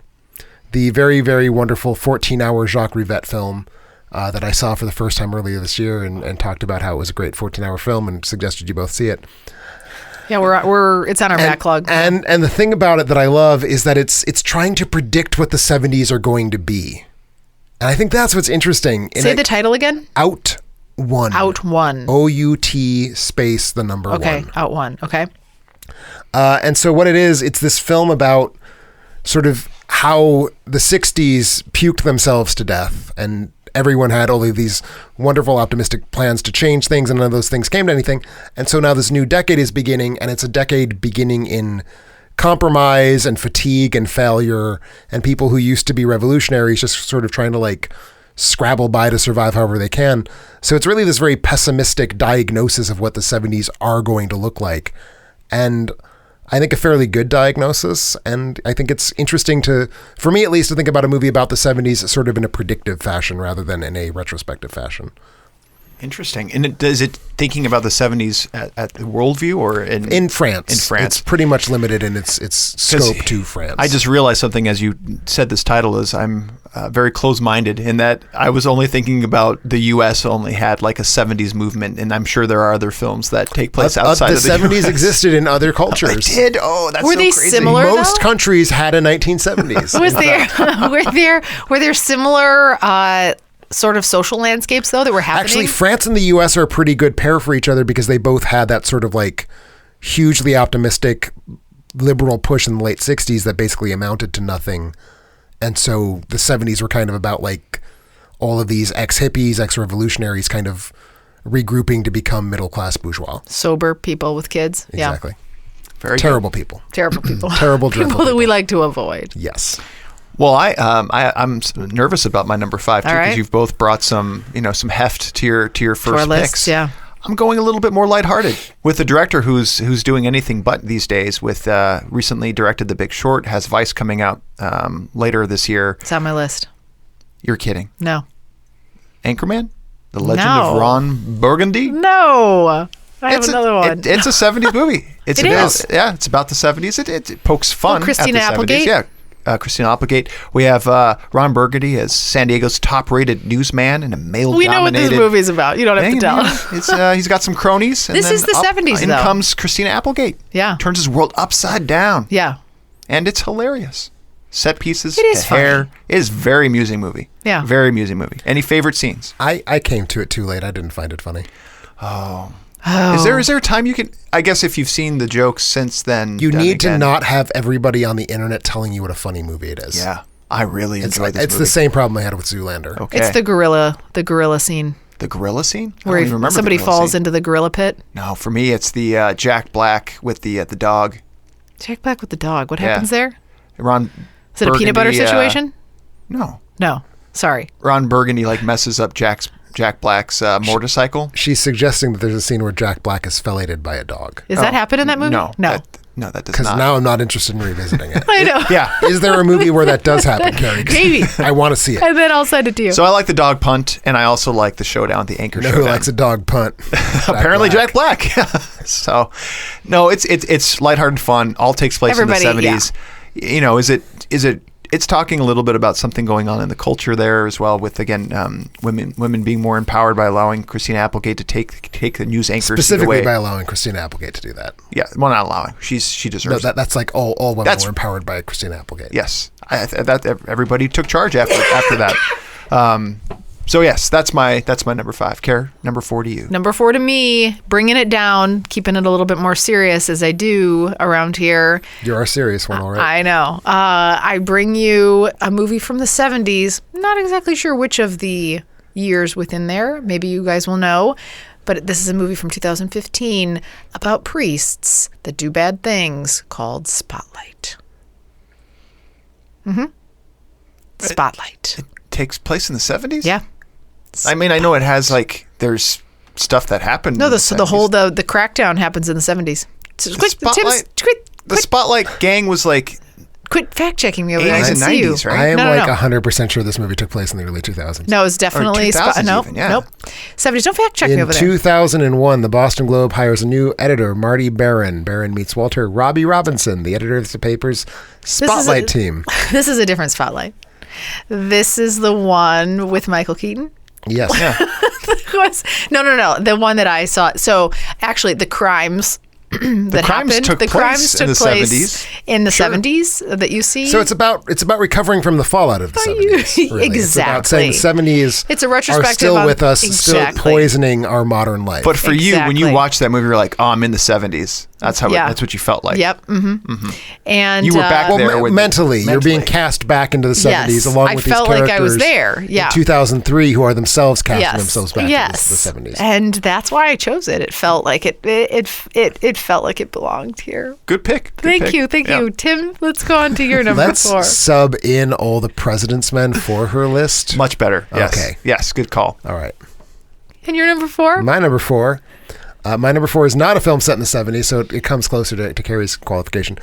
the very, very wonderful 14-hour Jacques Rivette film that I saw for the first time earlier this year and talked about how it was a great 14-hour film and suggested you both see it. Yeah, we're it's on our backlog. And the thing about it that I love is that it's trying to predict what the 70s are going to be. And I think that's what's interesting. Say the title again. Out One. Out One. O-U-T space the number Okay. one. Out One. Okay. And so what it is, it's this film about sort of how the 60s puked themselves to death and everyone had all of these wonderful optimistic plans to change things and none of those things came to anything. And so now this new decade is beginning, and it's a decade beginning in compromise and fatigue and failure, and people who used to be revolutionaries just sort of trying to like scrabble by to survive however they can. So it's really this very pessimistic diagnosis of what the 70s are going to look like. And I think a fairly good diagnosis, and I think it's interesting for me at least, to think about a movie about the 70s sort of in a predictive fashion rather than in a retrospective fashion. Interesting. And is it thinking about the 70s at the worldview or in France? In France. It's pretty much limited in its scope to France. I just realized something as you said this title is I'm very close-minded in that I was only thinking about the U.S. only had like a 70s movement, and I'm sure there are other films that take place outside of the 70s US. existed in other cultures. They did? Oh, that's Were so they crazy. similar? Most though? countries had a 1970s. were there similar sort of social landscapes though that were happening? Actually, France and the U.S. are a pretty good pair for each other because they both had that sort of like hugely optimistic liberal push in the late 60s that basically amounted to nothing. And so the 70s were kind of about like all of these ex-hippies, ex-revolutionaries kind of regrouping to become middle-class bourgeois. Sober people with kids. Exactly. Yeah. Very Terrible good. people. Terrible people. Terrible, dreadful people that people. we like to avoid. Yes. Well, I'm nervous about my number 5 too, All because right. you've both brought some heft to your first To our picks. list, yeah. I'm going a little bit more lighthearted with a director who's doing anything but these days. With recently directed The Big Short, has Vice coming out later this year. It's on my list. You're kidding. No. Anchorman, The Legend No. of Ron Burgundy. No. I have It's another one. It's a 70s movie. It's It about, is. Yeah, it's about the 70s. It pokes fun Christina at the Applegate. 70s. Yeah, Christina Applegate. We have Ron Burgundy as San Diego's top-rated newsman in a male-dominated. We know what this movie's about. You don't have to tell. He's got some cronies. And This then is the 70s, in though. comes Christina Applegate. Yeah. Turns his world upside down. Yeah. And it's hilarious. Set pieces, It is the hair. funny. It is very amusing movie. Yeah. Very amusing movie. Any favorite scenes? I came to it too late. I didn't find it funny. Is there a time you can? I guess if you've seen the jokes since then, You done need to again. not have everybody on the internet telling you what a funny movie it is. Yeah, I really It's, enjoyed this it's movie. the same problem I had with Zoolander. Okay. It's the gorilla scene The gorilla scene? I where don't even remember somebody the gorilla falls scene. into the gorilla pit. No, for me, it's the Jack Black with the dog. Jack Black with the dog. What Yeah. happens there? Ron. Is it a peanut butter Burgundy, situation? No. No. Sorry. Ron Burgundy messes up Jack Black's motorcycle. She's suggesting that there's a scene where Jack Black is fellated by a dog. Does that happen in that movie? No. No. That does Because not. now I'm not interested in revisiting it. I know. Yeah. Is there a movie where that does happen, Carrie? 'Cause Maybe. I want to see it. And then I'll send it to you. So I like the dog punt, and I also like the showdown, the anchor You know showdown. who likes a dog punt? Apparently Black. Jack Black. So, no, it's lighthearted fun. All takes place Everybody, in the 70s. You know, is it? It's talking a little bit about something going on in the culture there as well. With again, women being more empowered by allowing Christina Applegate to take the news anchor seat Specifically away. by allowing Christina Applegate to do that. Yeah, well, not allowing. She No, deserves it. that's like all women That's- were empowered by Christina Applegate. Yes, that everybody took charge after that. So yes, that's my number 5. Care number 4 to you. Number 4 to me, bringing it down, keeping it a little bit more serious as I do around here. You're a serious one, all right. I know. I bring you a movie from the 70s. Not exactly sure which of the years within there. Maybe you guys will know. But this is a movie from 2015 about priests that do bad things called Spotlight. Spotlight. Takes place in the 70s. Yeah. I mean, I know it has there's stuff that happened. No, in the 70s. the crackdown happens in the 70s. Spotlight- The Spotlight gang was Quit fact checking me over 80s there. I and can see you. 90s, right? I am No. 100% sure this movie took place in the early 2000s. No, it's definitely 2000s Nope. even, yeah. Nope. 70s. Don't fact check me In over there. 2001, the Boston Globe hires a new editor, Marty Barron. Barron meets Walter Robbie Robinson, the editor of the paper's Spotlight team. This is a different Spotlight. This is the one with Michael Keaton. Yes. No. The one that I saw. So actually, the crimes that crimes happened. took The crimes place in took the place 70s. in the 70s that you see. So it's about recovering from the fallout of the 70s. Really. It's about saying the 70s It's a are retrospective still on- with us, Exactly. still poisoning our modern life. But for you, when you Exactly. watch that movie, you're like, "Oh, I'm in the 70s." That's how. Yeah. That's what you felt like. Yep. Mm-hmm. And You were back well, there with mentally, you're being mentally. cast back into the 70s Yes, along I with felt these like characters I was there. Yeah. in 2003 who are themselves casting Yes. themselves back Yes. into the 70s. And that's why I chose it. It felt like it felt like it belonged here. Good pick. Good Thank pick. you. Thank Yeah. you. Tim, let's go on to your number Let's 4. sub in all the President's Men for her list. Much better. Yes. Okay. Yes. Good call. All right. And your number 4? My number 4. My number 4 is not a film set in the 70s, so it comes closer to Carrie's qualification.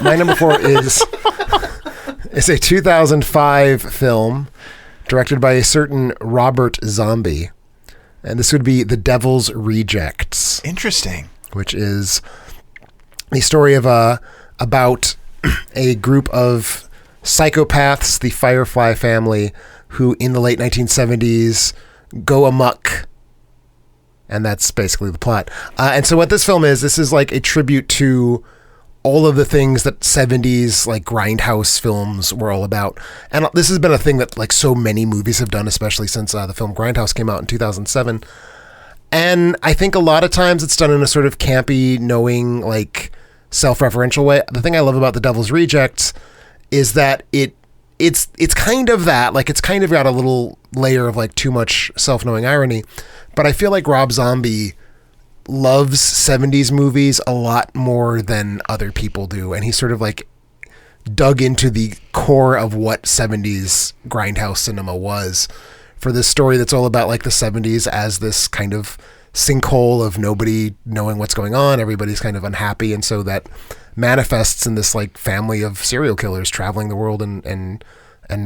My number 4 is a 2005 film directed by a certain Robert Zombie. And this would be The Devil's Rejects, Interesting. which is a story of about a group of psychopaths, the Firefly family, who in the late 1970s go amok. And that's basically the plot. And so what this film is, this is like a tribute to all of the things that 70s like grindhouse films were all about. And this has been a thing that like so many movies have done, especially since the film Grindhouse came out in 2007. And I think a lot of times it's done in a sort of campy, knowing, like, self-referential way. The thing I love about The Devil's Rejects is that it's kind of that. Like, it's kind of got a little layer of, like, too much self-knowing irony. But I feel like Rob Zombie loves 70s movies a lot more than other people do. And he's sort of, like, dug into the core of what 70s grindhouse cinema was for this story that's all about, like, the 70s as this kind of sinkhole of nobody knowing what's going on. Everybody's kind of unhappy. And so that manifests in this, like, family of serial killers traveling the world and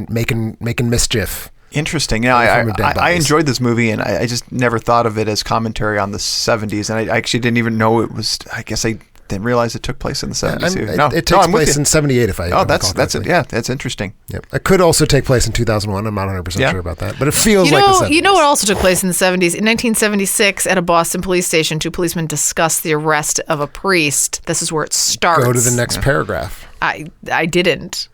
making mischief. Interesting. Yeah, I enjoyed this movie, and I just never thought of it as commentary on the 70s. And I actually didn't even know it was, I guess I didn't realize it took place in the 70s. It takes place in 78, if I recall that's it. Yeah, that's interesting. Yep. It could also take place in 2001. I'm not 100% sure about that, but it feels like the 70s. You know what also took place in the 70s? In 1976, at a Boston police station, 2 policemen discussed the arrest of a priest. This is where it starts. Go to the next paragraph. I didn't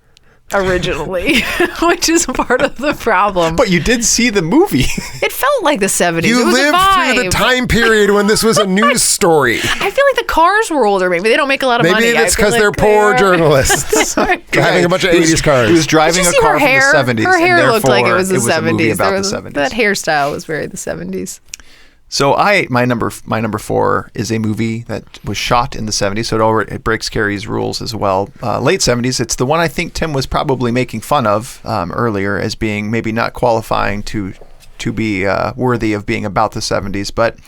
originally, which is part of the problem. But you did see the movie. It felt like the 70s. You it was lived a vibe. through the time period when this was a news story. I feel like the cars were older. Maybe they don't make a lot of money. Maybe it's because they're poor journalists driving a bunch of 80s cars. He was driving a car from the 70s. Her hair looked like it was the 70s. A movie about the 70s. That hairstyle was very the 70s. So my number 4 is a movie that was shot in the 70s, so it breaks Carrie's rules as well. Late 70s. It's the one I think Tim was probably making fun of earlier as being maybe not qualifying to be worthy of being about the 70s. But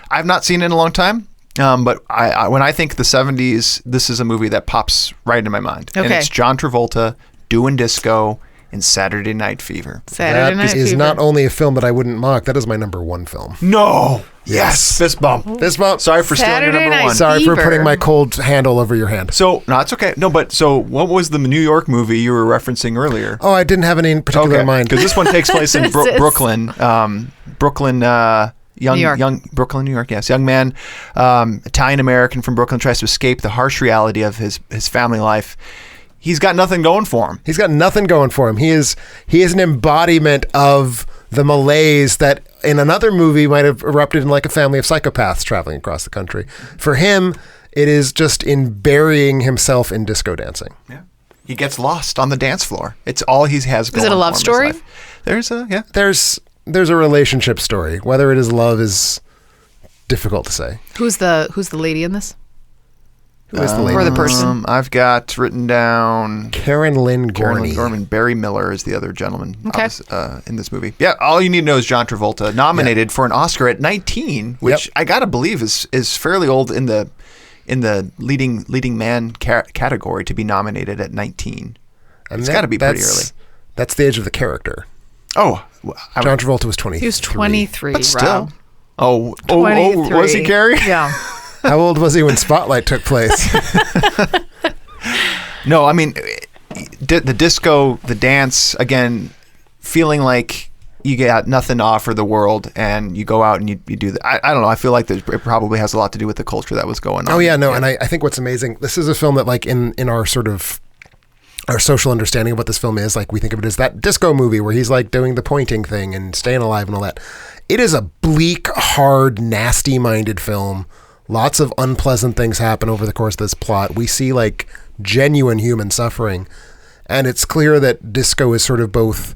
I've not seen it in a long time. But when I think the 70s, this is a movie that pops right into my mind. Okay. And it's John Travolta doing disco in Saturday Night Fever. That is not only a film that I wouldn't mock, that is my number 1 film. No! Yes! Fist bump. Fist bump. Sorry for stealing your number 1. Sorry for putting my cold handle over your hand. So, no, it's okay. No, but so what was the New York movie you were referencing earlier? Oh, I didn't have any in particular in mind. Because this one takes place in Brooklyn. New York, yes. Young man, Italian-American from Brooklyn, tries to escape the harsh reality of his family life. He's got nothing going for him. He's got nothing going for him. He is an embodiment of the malaise that in another movie might have erupted in, like, a family of psychopaths traveling across the country. For him, it is just in burying himself in disco dancing. Yeah. He gets lost on the dance floor. It's all he has going on. Is it a love story? There's a relationship story. Whether it is love is difficult to say. Who's the lady in this? Who is the lady? Or the person? I've got written down Karen Lynn Gorney. Barry Miller is the other gentleman okay. In this movie. Yeah, all you need to know is John Travolta nominated for an Oscar at 19, which I gotta believe is fairly old in the leading man category to be nominated at 19. And it's got to be pretty early. That's the age of the character. Oh, John Travolta was 23. He was 23. But still. Wow. Oh, was he, Carrie? Yeah. How old was he when Spotlight took place? No, I mean, the disco, the dance, again, feeling like you got nothing to offer the world and you go out and you do that. I don't know. I feel like it probably has a lot to do with the culture that was going on. Oh, yeah, no. Yeah. And I think what's amazing, this is a film that, like, in our sort of our social understanding of what this film is, like, we think of it as that disco movie where he's, like, doing the pointing thing and staying alive and all that. It is a bleak, hard, nasty-minded film. Lots of unpleasant things happen over the course of this plot. We see, like, genuine human suffering. And it's clear that disco is sort of both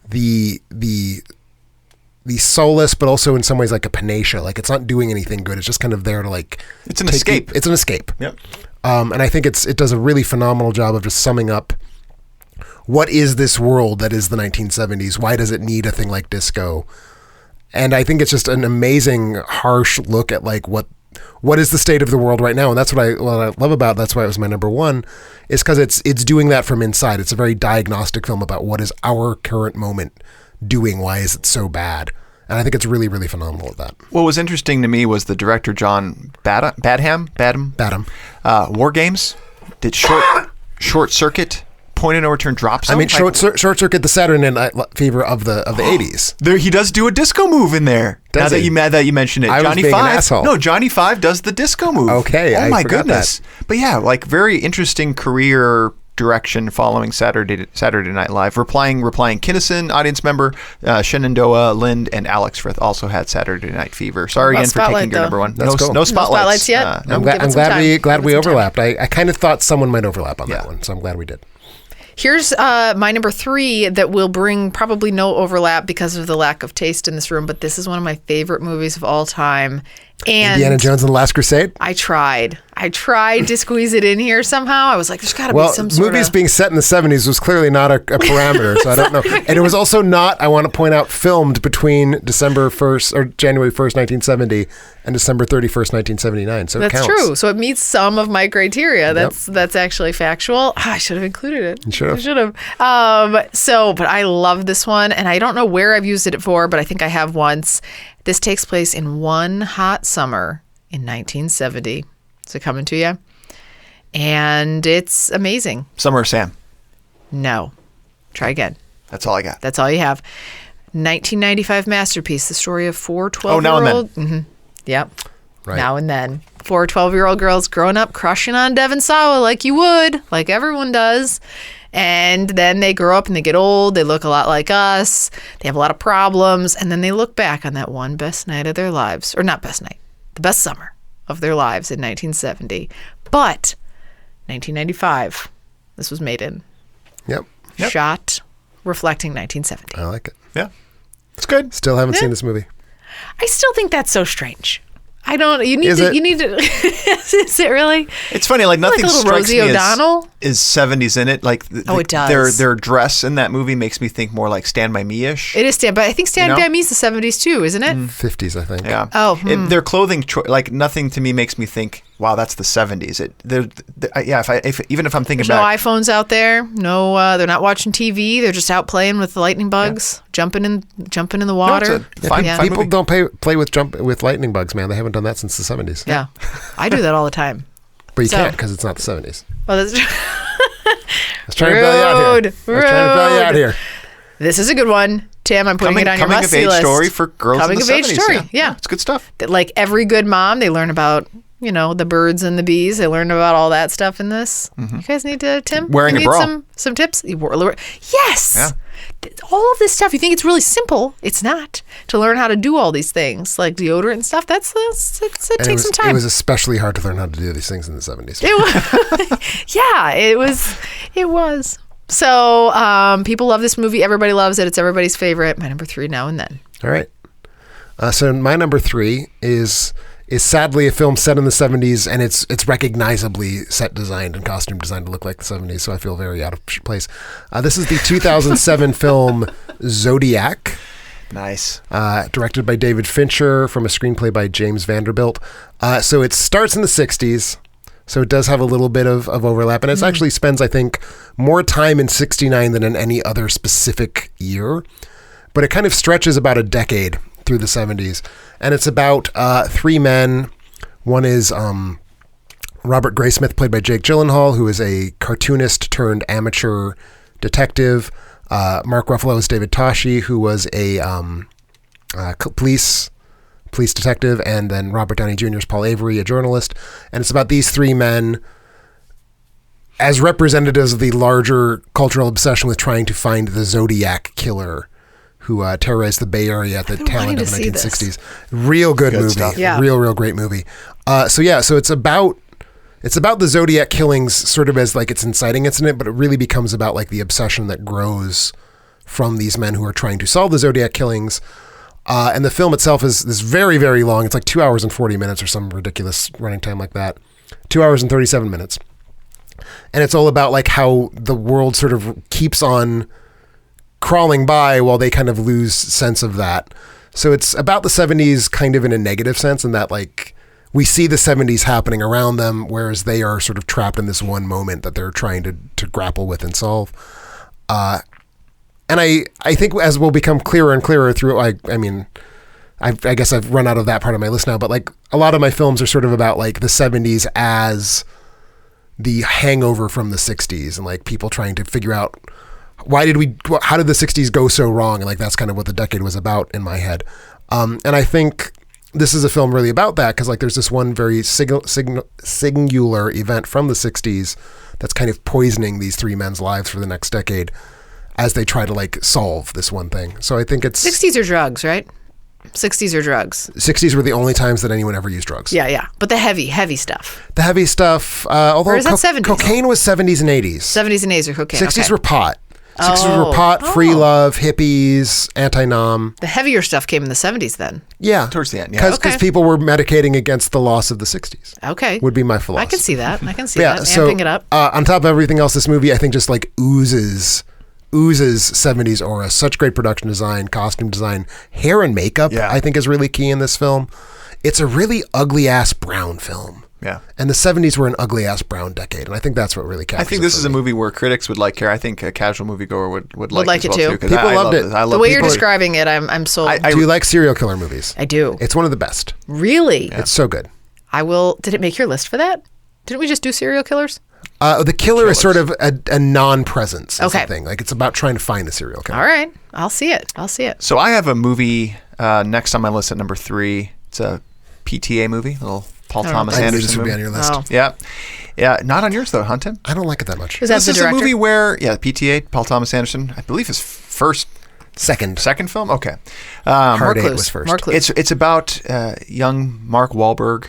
the solace, but also in some ways like a panacea. Like, it's not doing anything good. It's just kind of there to, like... It's an escape. It's an escape. Yep. And I think it does a really phenomenal job of just summing up what is this world that is the 1970s? Why does it need a thing like disco? And I think it's just an amazing, harsh look at, like, what is the state of the world right now. And that's what I love about it. That's why it was my number 1, is because it's doing that from inside. It's a very diagnostic film about what is our current moment doing. Why is it so bad? And I think it's really, really phenomenal at that. What was interesting to me was the director, John Badham. War Games did Short Circuit, Point of No Return, Drop Zone. I mean, Short Circuit, the Saturday Night Fever of the 80s. There, he does do a disco move in there. Now that you mentioned it, Johnny Five. No, Johnny Five does the disco move. Okay, oh I my forgot goodness. that. But yeah, like, very interesting career direction following Saturday Night Live. Replying Kinnison, audience member, Shenandoah, Lind, and Alex Frith also had Saturday Night Fever. Sorry again for taking your number one. That's cool. No spotlights yet. I'm glad we overlapped. I kind of thought someone might overlap on that one, so I'm glad we did. Here's my number 3 that will bring probably no overlap because of the lack of taste in this room, but this is one of my favorite movies of all time. And Indiana Jones and the Last Crusade? I tried to squeeze it in here somehow. I was like, there's got to be some sort of... movies being set in the 70s was clearly not a parameter, so I don't know. And it was also not, I want to point out, filmed between December 1st or January 1st, 1970 and December 31st, 1979, so it counts. That's true. So it meets some of my criteria. That's actually factual. I should have included it. You should have. I should have. But I love this one, and I don't know where I've used it for, but I think I have once. This takes place in one hot summer in 1970. Is it coming to you? And it's amazing. Summer of Sam. No. Try again. That's all I got. That's all you have. 1995 masterpiece, the story of 4 12-year-old... Oh, Now and Then. Mm-hmm. Yep. Right. Now and Then. 4 12-year-old girls growing up crushing on Devon Sawa like you would, like everyone does. And then they grow up and they get old. They look a lot like us. They have a lot of problems. And then they look back on that one best night of their lives. Or not best night. The best summer of their lives in 1970. But 1995, this was made in. Yep. Shot reflecting 1970. I like it. Yeah. It's good. Still haven't seen this movie. I still think that's so strange. I don't. You need Is to. it? You need to. Is it really? It's funny, like nothing little strikes Rosie me O'Donnell? is 70s in it. Like Oh, it does. Their dress in that movie makes me think more like Stand By Me-ish. It is but I think Stand By Me is the 70s too, isn't it? 50s, I think. Yeah. Oh, Their clothing, like nothing to me makes me think, wow, that's the 70s. Even if I'm thinking There's no back. iPhones out there. No, they're not watching TV. They're just out playing with the lightning bugs, jumping in the water. it's a fine People movie. don't play with lightning bugs, man. They haven't done that since the 70s. Yeah, I do that all the time. But you So- can't because it's not the 70s. Well, that's I was trying to bail you out here. I was trying to bail you out here. This is a good one, Tim. I'm putting it on your coming of must-see age list. story for girls Coming in the of age 70s. story, yeah. It's good stuff. That, like every good mom, they learn about the birds and the bees. They learn about all that stuff in this. You guys need to, Tim. Wearing you a need bra. some tips. Yes. Yeah. All of this stuff. You think it's really simple? It's not. To learn how to do all these things like deodorant and stuff. It And takes some time. It was especially hard to learn how to do these things in the 70s. It was. Yeah, it was. So people love this movie. Everybody loves it. It's everybody's favorite. My number 3, Now and Then. All right. So my number 3 is sadly a film set in the 70s, and it's recognizably set designed and costume designed to look like the 70s, so I feel very out of place. This is the 2007 film Zodiac. Nice. Directed by David Fincher from a screenplay by James Vanderbilt. So it starts in the 60s, so it does have a little bit of overlap, and it actually spends, I think, more time in 69 than in any other specific year. But it kind of stretches about a decade through the 70s. And it's about 3 men. One is Robert Graysmith, played by Jake Gyllenhaal, who is a cartoonist turned amateur detective. Mark Ruffalo is David Toschi, who was a police detective. And then Robert Downey Jr. is Paul Avery, a journalist. And it's about these 3 men as representatives of the larger cultural obsession with trying to find the Zodiac killer who terrorized the Bay Area at the tail end of the 1960s. Real good movie. Stuff. Yeah. Real great movie. So it's about the Zodiac killings sort of as like its inciting incident, but it really becomes about like the obsession that grows from these men who are trying to solve the Zodiac killings. And the film itself is very, very long. It's like 2 hours and 40 minutes or some ridiculous running time like that. 2 hours and 37 minutes. And it's all about like how the world sort of keeps on crawling by while they kind of lose sense of that. So it's about the 70s kind of in a negative sense, in that like we see the 70s happening around them, whereas they are sort of trapped in this one moment that they're trying to grapple with and solve. And I think as will become clearer and clearer through, I guess I've run out of that part of my list now, but like a lot of my films are sort of about like the 70s as the hangover from the 60s, and like people trying to figure out how did the 60s go so wrong? And like, that's kind of what the decade was about in my head. And I think this is a film really about that, because like there's this one very singular event from the 60s that's kind of poisoning these three men's lives for the next decade as they try to like solve this one thing. So I think it's 60s are drugs, right? 60s are drugs. 60s were the only times that anyone ever used drugs. Yeah. But the heavy stuff. The heavy stuff, although Or is that 70s? cocaine was 70s and 80s. 70s and 80s are cocaine. 60s okay. were pot. 60s were pot, free love, hippies, anti-nom. The heavier stuff came in the 70s then. Yeah. Towards the end, yeah. Because Okay. people were medicating against the loss of the 60s. Okay. Would be my philosophy. I can see that. Yeah, so Amping it up. on top of everything else, this movie I think just like oozes 70s aura. Such great production design, costume design, hair and makeup. Yeah. I think is really key in this film. It's a really ugly ass brown film. Yeah. And the 70s were an ugly ass brown decade, and I think that's what really captures. I think it this for is a me. movie where critics would like care. I think a casual moviegoer would like like as it well too. 'cause People I loved love it. this. I love The way you're people- describing it, I'm sold. I- Do you like serial killer movies? I do. It's one of the best. Really? It's so good. I will. Did it make your list for that? Didn't we just do serial killers? The killer is sort of a non-presence. Is Okay. the thing. Like it's about trying to find the serial killer. All right. I'll see it. So I have a movie next on my list at number 3. It's a PTA movie, a little Paul I don't Thomas know. I knew Anderson this would be movie. on your list. Oh. Yeah, not on yours though, Hunton. I don't like it that much. Is that This the is director? a movie where PTA, Paul Thomas Anderson, I believe his second film. Okay, Hard Eight clues. was first. More clues. it's about young Mark Wahlberg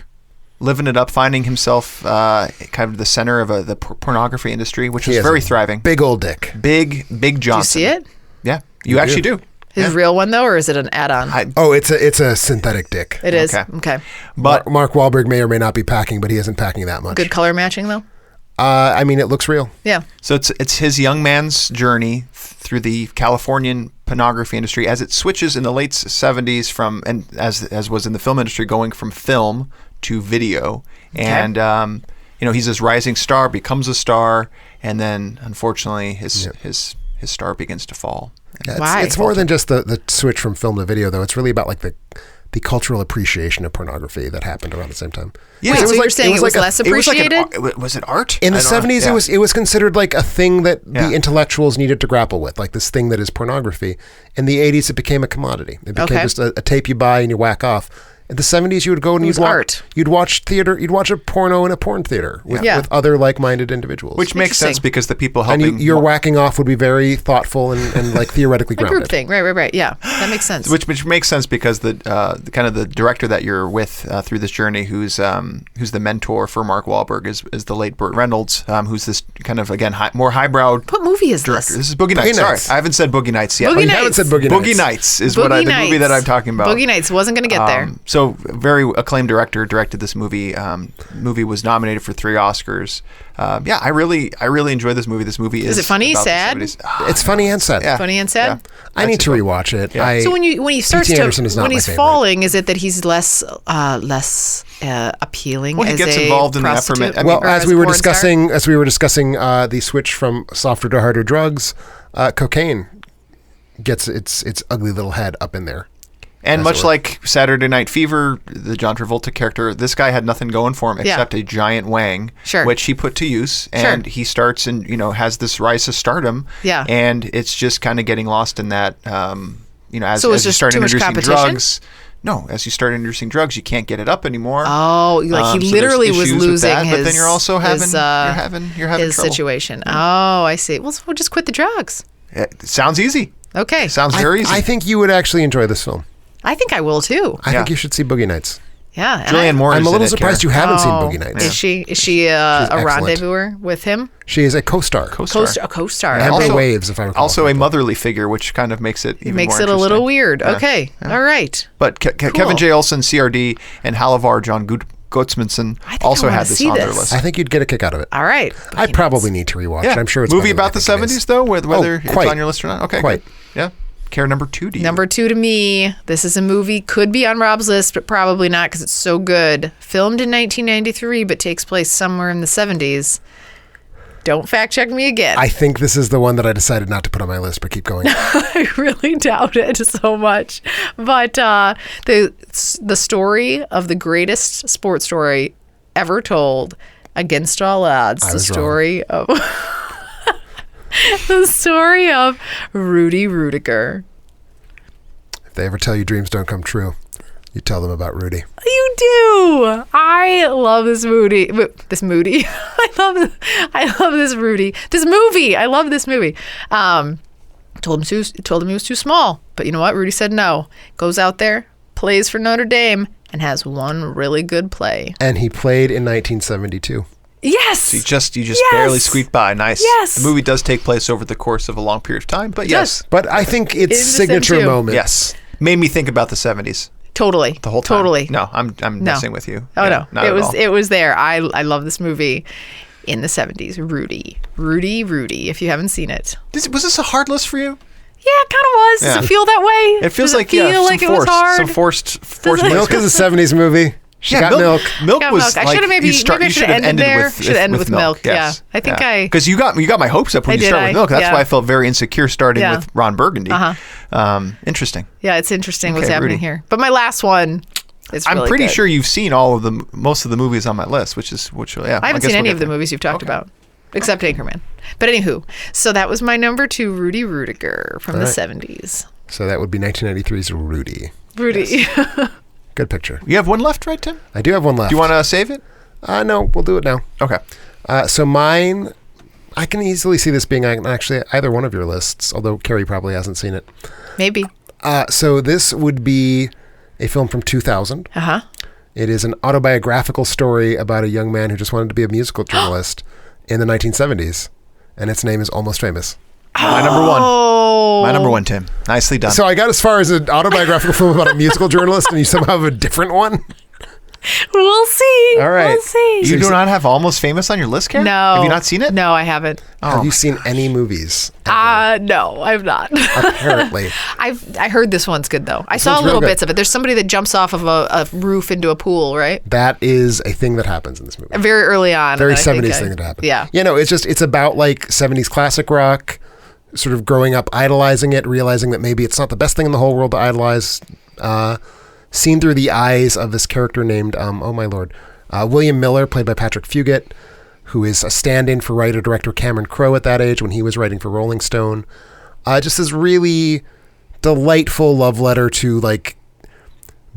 living it up, finding himself kind of the center of the pornography industry, which He was has very a thriving. Big old dick. Big Do you Johnson. see it? Yeah, you actually do. His real one though, or is it an add-on? Oh, it's a synthetic dick. It is. Okay. Okay. But Mark Wahlberg may or may not be packing, but he isn't packing that much. Good color matching though. I mean, it looks real. Yeah. so it's his young man's journey through the Californian pornography industry as it switches in the late 70s from, and as was in the film industry, going from film to video. And he's this rising star, becomes a star, and then unfortunately his star begins to fall. Yeah, Why? it's more than just the switch from film to video, though. It's really about like the cultural appreciation of pornography that happened around the same time. Yeah, Wait, it so was you're saying it was less appreciated? Was it art? In the I don't know. 70s, Yeah. it was considered like a thing that Yeah. the intellectuals needed to grapple with, like this thing that is pornography. In the 80s, it became a commodity. It became Okay. just a tape you buy and you whack off. In the 70s, you would go and was art. you'd watch theater. You'd watch a porno in a porn theater with other like-minded individuals. Which makes sense Interesting. because the people and helping your whacking off would be very thoughtful and like theoretically A grounded. group thing. Right. Yeah. That makes sense. which makes sense because the kind of the director that you're with through this journey, who's the mentor for Mark Wahlberg, is the late Burt Reynolds, who's this kind of again more highbrow What movie is director. this? This is Boogie Boogie Nights. Sorry, Nights. I haven't said Boogie Nights yet. Boogie You haven't said Boogie Nights. Boogie Nights is Boogie the movie that I'm talking about. Boogie Nights wasn't going to get there. So very acclaimed director directed this movie. Movie was nominated for 3 Oscars. I really enjoyed this movie. This movie is it funny, about the sad? 70s. It's funny and sad. Yeah. Funny and sad. I need to rewatch it. Yeah. So when he starts P.T. to Anderson is not when my he's favorite. falling, is it that he's less appealing? Well, he as gets a involved in the prostitute? effort. I mean, Well, Or as a we were porn star? discussing the switch from softer to harder drugs, cocaine gets its ugly little head up in there. And as much it were. like Saturday Night Fever, the John Travolta character, this guy had nothing going for him except a giant wang, Sure. which he put to use, and he starts and has this rise to stardom. Yeah. And it's just kind of getting lost in that. As, So it's as you just start too much introducing competition? drugs. No, as you start introducing drugs, you can't get it up anymore. Oh, like he So there's literally was issues with losing that, his. but then you're also having his, you're having his trouble. situation. Oh, I see. Well, so we'll just quit the drugs. It sounds easy. Okay. Sounds very easy. I think you would actually enjoy this film. I think I will too. I think you should see Boogie Nights. Yeah. and Julianne Moore. I'm is a in little it, surprised Karen. you haven't seen Oh, Boogie Nights. Is she a excellent. rendezvouser with him? She is a co-star. A co-star. Amber Okay. Also- Waves, if I recall. Also a correctly. motherly figure, which kind of makes it even Makes more it a little interesting. weird. Yeah. Okay. All right. But Kevin J. Olsen, CRD, and Halavar John Gottsmanson I think also I wanna had this see on their this. list. I think you'd get a kick out of it. All right. I probably need to rewatch it. I'm sure it's movie better than I about the think it is. 70s though, whether it's quite. on your list or not. Okay, Quite. good. Yeah. Care number 2 to you. Number 2 to me. This is a movie, could be on Rob's list, but probably not because it's so good. Filmed in 1993, but takes place somewhere in the 70s. Don't fact check me again. I think this is the one that I decided not to put on my list, but keep going. I really doubt it so much. But the story of the greatest sports story ever told, against all odds, I the was story of the story of Rudy Rudiger. If they ever tell you dreams don't come true, you tell them about Rudy. You do. I love this movie. I love this movie. This movie. I love this movie. Told him he was too small, but you know what? Rudy said no. Goes out there, plays for Notre Dame, and has one really good play. And he played in 1972. Yes. So you just barely squeaked by. Nice. Yes. The movie does take place over the course of a long period of time, but yes. But I think its In the signature 72. moment. Yes. Made me think about the 70s. Totally. The whole time. Totally. No, I'm messing with you. Oh, Yeah, no. not at all. It was there. I love this movie in the 70s. Rudy, if you haven't seen it. Was this a hard list for you? Yeah, it kind of was. Does Yeah. it feel that way? It feels Does like it feel like some it was hard? Some forced Milk is a 70s movie. She got milk. Milk Got was milk. I like should have maybe you I should should have ended there. Should have ended with milk. Yes. Yeah, I think I because you got my hopes up when I you started did, with milk. That's yeah. why I felt very insecure starting Yeah. with Ron Burgundy. Interesting. Yeah, it's interesting what's Okay, happening Rudy. here. But my last one is I'm really pretty good. sure you've seen most of the movies on my list, which yeah. I haven't guess seen we'll any get of the there. movies you've talked Okay. about, except Anchorman. But anywho, so that was my number 2, Rudy Rudiger from the right. 70s. So that would be 1993's Rudy. Rudy. Good picture. You have one left, right, Tim? I do have one left. Do you want to save it? No, we'll do it now. Okay. So mine, I can easily see this being actually either one of your lists, although Carrie probably hasn't seen it. Maybe. So this would be a film from 2000. Uh-huh. It is an autobiographical story about a young man who just wanted to be a musical journalist in the 1970s, and its name is Almost Famous. My number one. Oh. My number one, Tim. Nicely done. So I got as far as an autobiographical film about a musical journalist, and you somehow have a different one? We'll see. All right. We'll see. you do not have Almost Famous on your list, Karen? No. Have you not seen it? No, I haven't. Have you seen any movies? No, I've not. Apparently. I heard this one's good though. I saw one's real little good. bits of it. There's somebody that jumps off of a roof into a pool, right? That is a thing that happens in this movie. Very early on. Very and I think 70s thing that happened. Yeah. You know, it's about like 70s classic rock, sort of growing up idolizing it, realizing that maybe it's not the best thing in the whole world to idolize, seen through the eyes of this character named, oh my lord, William Miller, played by Patrick Fugit, who is a stand-in for writer-director Cameron Crowe at that age when he was writing for Rolling Stone. Just this really delightful love letter to like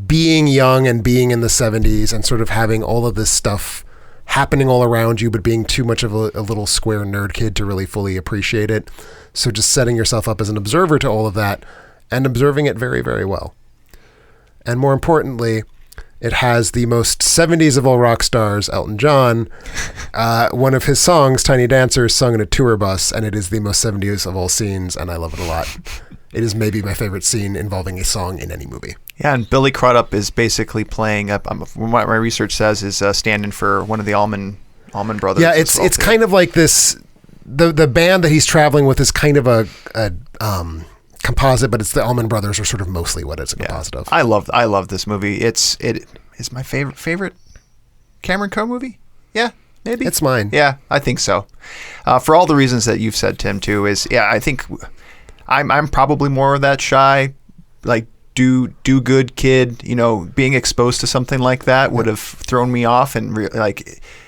being young and being in the 70s and sort of having all of this stuff happening all around you, but being too much of a little square nerd kid to really fully appreciate it. So just setting yourself up as an observer to all of that and observing it very, very well. And more importantly, it has the most 70s of all rock stars, Elton John. One of his songs, Tiny Dancer, is sung in a tour bus, and it is the most 70s of all scenes, and I love it a lot. It is maybe my favorite scene involving a song in any movie. Yeah, and Billy Crudup is basically playing up. From what my research says, is standing for one of the Allman Brothers. Yeah, as well, it's too. kind of like this. The band that he's traveling with is kind of a composite, but it's the Allman Brothers are sort of mostly what it's a composite of. I love this movie. It is my favorite Cameron Crowe movie. Yeah, maybe It's mine. Yeah, I think so. For all the reasons that you've said, Tim, too. I think I'm probably more of that shy, like do good kid. You know, being exposed to something like that would have thrown me off, and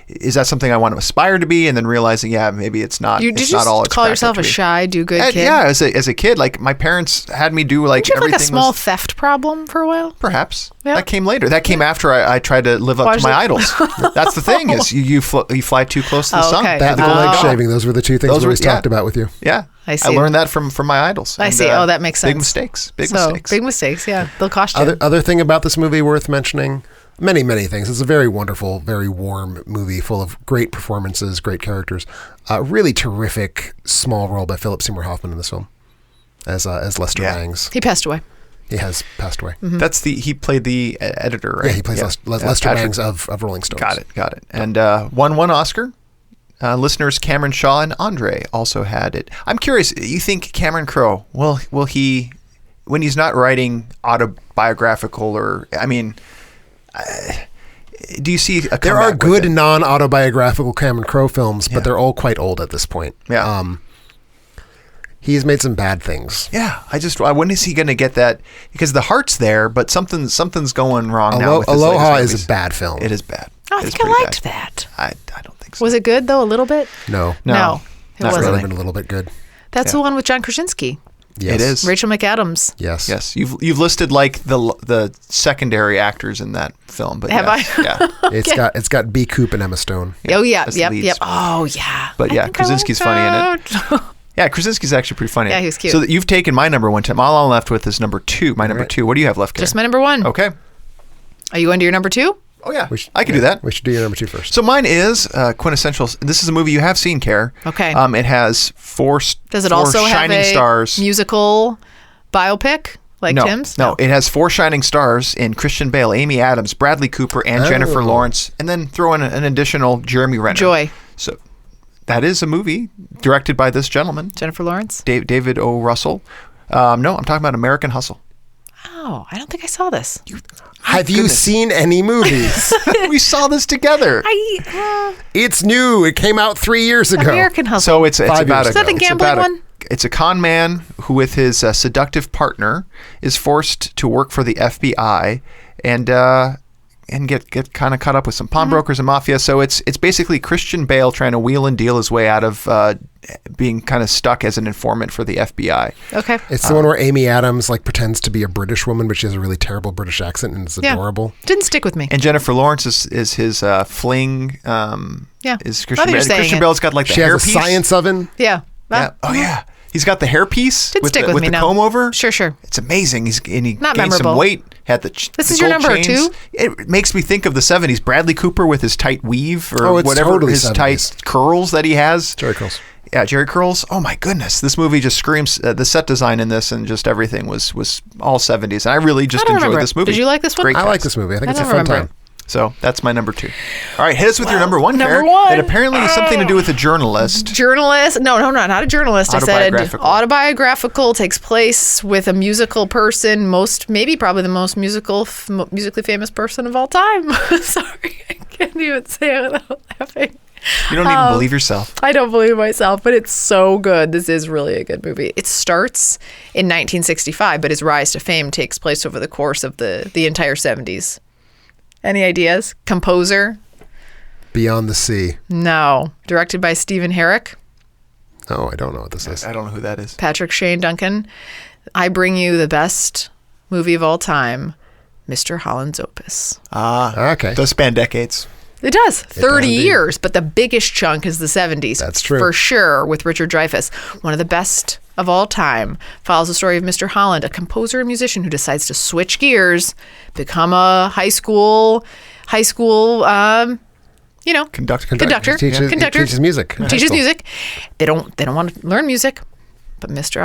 is that something I want to aspire to be? And then realizing, maybe it's not. Did it's you not all just it's call cracked yourself up a to be. shy, do-good kid? Yeah, as a kid, like my parents had me do like Did you have everything. like a small was, theft problem for a while? Perhaps. Yeah. That came later. That came after I tried to live up Watch to my it. idols. That's the thing is you fly too close to the Oh, sun. okay. That and Oh. leg shaving, those were the two things Those we were- always yeah. talked about with you. Yeah. I see. learned that from my idols. I And, see. Oh, that makes sense. Big mistakes. Big So, mistakes. big mistakes, yeah. They'll cost you. Other thing about this movie worth mentioning, many, many things. It's a very wonderful, very warm movie full of great performances, great characters. Really terrific small role by Philip Seymour Hoffman in this film as Lester Yeah. Bangs. He passed away. He has passed away. Mm-hmm. That's he played the editor, right? Yeah, he plays Lester Patrick- Bangs of Rolling Stones. Got it. And won one Oscar. Listeners Cameron Shaw and Andre also had it. I'm curious, you think Cameron Crowe, will he, when he's not writing autobiographical do you see a comeback There are with good it? non-autobiographical Cameron Crowe films, but Yeah. they're all quite old at this point. Yeah. He's made some bad things. Yeah, when is he going to get that? Because the heart's there, but something's going wrong now. With his Aloha latest is movies. a bad film. It is bad. Oh, I It is think I pretty liked bad. that. I don't think so. Was it good, though, a little bit? No. No, it not wasn't. It's really. been a little bit good. That's Yeah. the one with John Krasinski. Yes. It is. Rachel McAdams. Yes. Yes, you've listed like the secondary actors in that film, but Have yes, I? Yeah, It's got B. Coop and Emma Stone. Oh yeah, as yep, leads. yep. Oh yeah. But yeah, Krasinski's funny in it. Yeah, Krasinski's actually pretty funny. Yeah, he's cute. So that you've taken my number one, Tim. All I'm left with is number two. My number right. two. What do you have left, Karen? Just my number one. Okay. Are you into your number two? Oh yeah, I can do that. We should do your number two first. So mine is quintessential. This is a movie you have seen, Care. Okay. It has four Does it four also have shining a stars. musical biopic like Tim's? No, it has four shining stars in Christian Bale, Amy Adams, Bradley Cooper, and Jennifer Lawrence, and then throw in an additional Jeremy Renner. Joy. So that is a movie directed by this gentleman, Jennifer Lawrence. David O. Russell. No, I'm talking about American Hustle. Oh, I don't think I saw this. Have you seen any movies? We saw this together. It's new. It came out 3 years ago. American Hustle. So it's 5 about years a, Is that the it's gambling about a- one? It's a con man who, with his seductive partner, is forced to work for the FBI and get kind of caught up with some pawnbrokers and mafia. So it's basically Christian Bale trying to wheel and deal his way out of being kind of stuck as an informant for the FBI. Okay. It's the one where Amy Adams like pretends to be a British woman, but she has a really terrible British accent and it's Yeah. adorable. Didn't stick with me. And Jennifer Lawrence is his fling. Yeah. Is Now that you're saying Christian it. Bale's got like the She has a hairpiece. science oven. Yeah. Yeah. Oh yeah. He's got the hairpiece Didn't with stick the, with with me, the no. comb over. Sure. It's amazing. He Not gained some memorable. weight. Had the This the is your gold number chains. two? It makes me think of the 70s. Bradley Cooper with his tight weave or Oh, it's whatever totally his 70s. tight curls that he has. Jerry curls. Yeah, Jerry curls. Oh my goodness, this movie just screams. The set design in this and just everything was all 70s. And I really just I don't enjoyed remember this it. movie. Did you like this one? Great I like cast. this movie. I think I it's a don't fun remember time. So that's my number two. All right, hit us with your number one, number Karen. one. It apparently has something to do with a journalist. Journalist? No, not a journalist. I said autobiographical. Takes place with a musical person. Probably the most musically famous person of all time. Sorry, I can't even say it without laughing. You don't even believe yourself. I don't believe myself, but it's so good. This is really a good movie. It starts in 1965, but his rise to fame takes place over the course of the entire 70s. Any ideas? Composer? Beyond the Sea. No. Directed by Stephen Herrick. Oh, I don't know what this is. I don't know who that is. Patrick Shane Duncan. I bring you the best movie of all time, Mr. Holland's Opus. Okay. Does span decades. It does. 30 does indeed. years, but the biggest chunk is the 70s. That's true. For sure, with Richard Dreyfuss. One of the best of all time. Follows the story of Mr. Holland, a composer and musician who decides to switch gears, become a high school, Conductor. conductor. Teaches music. Teaches music. They don't want to learn music, but Mr.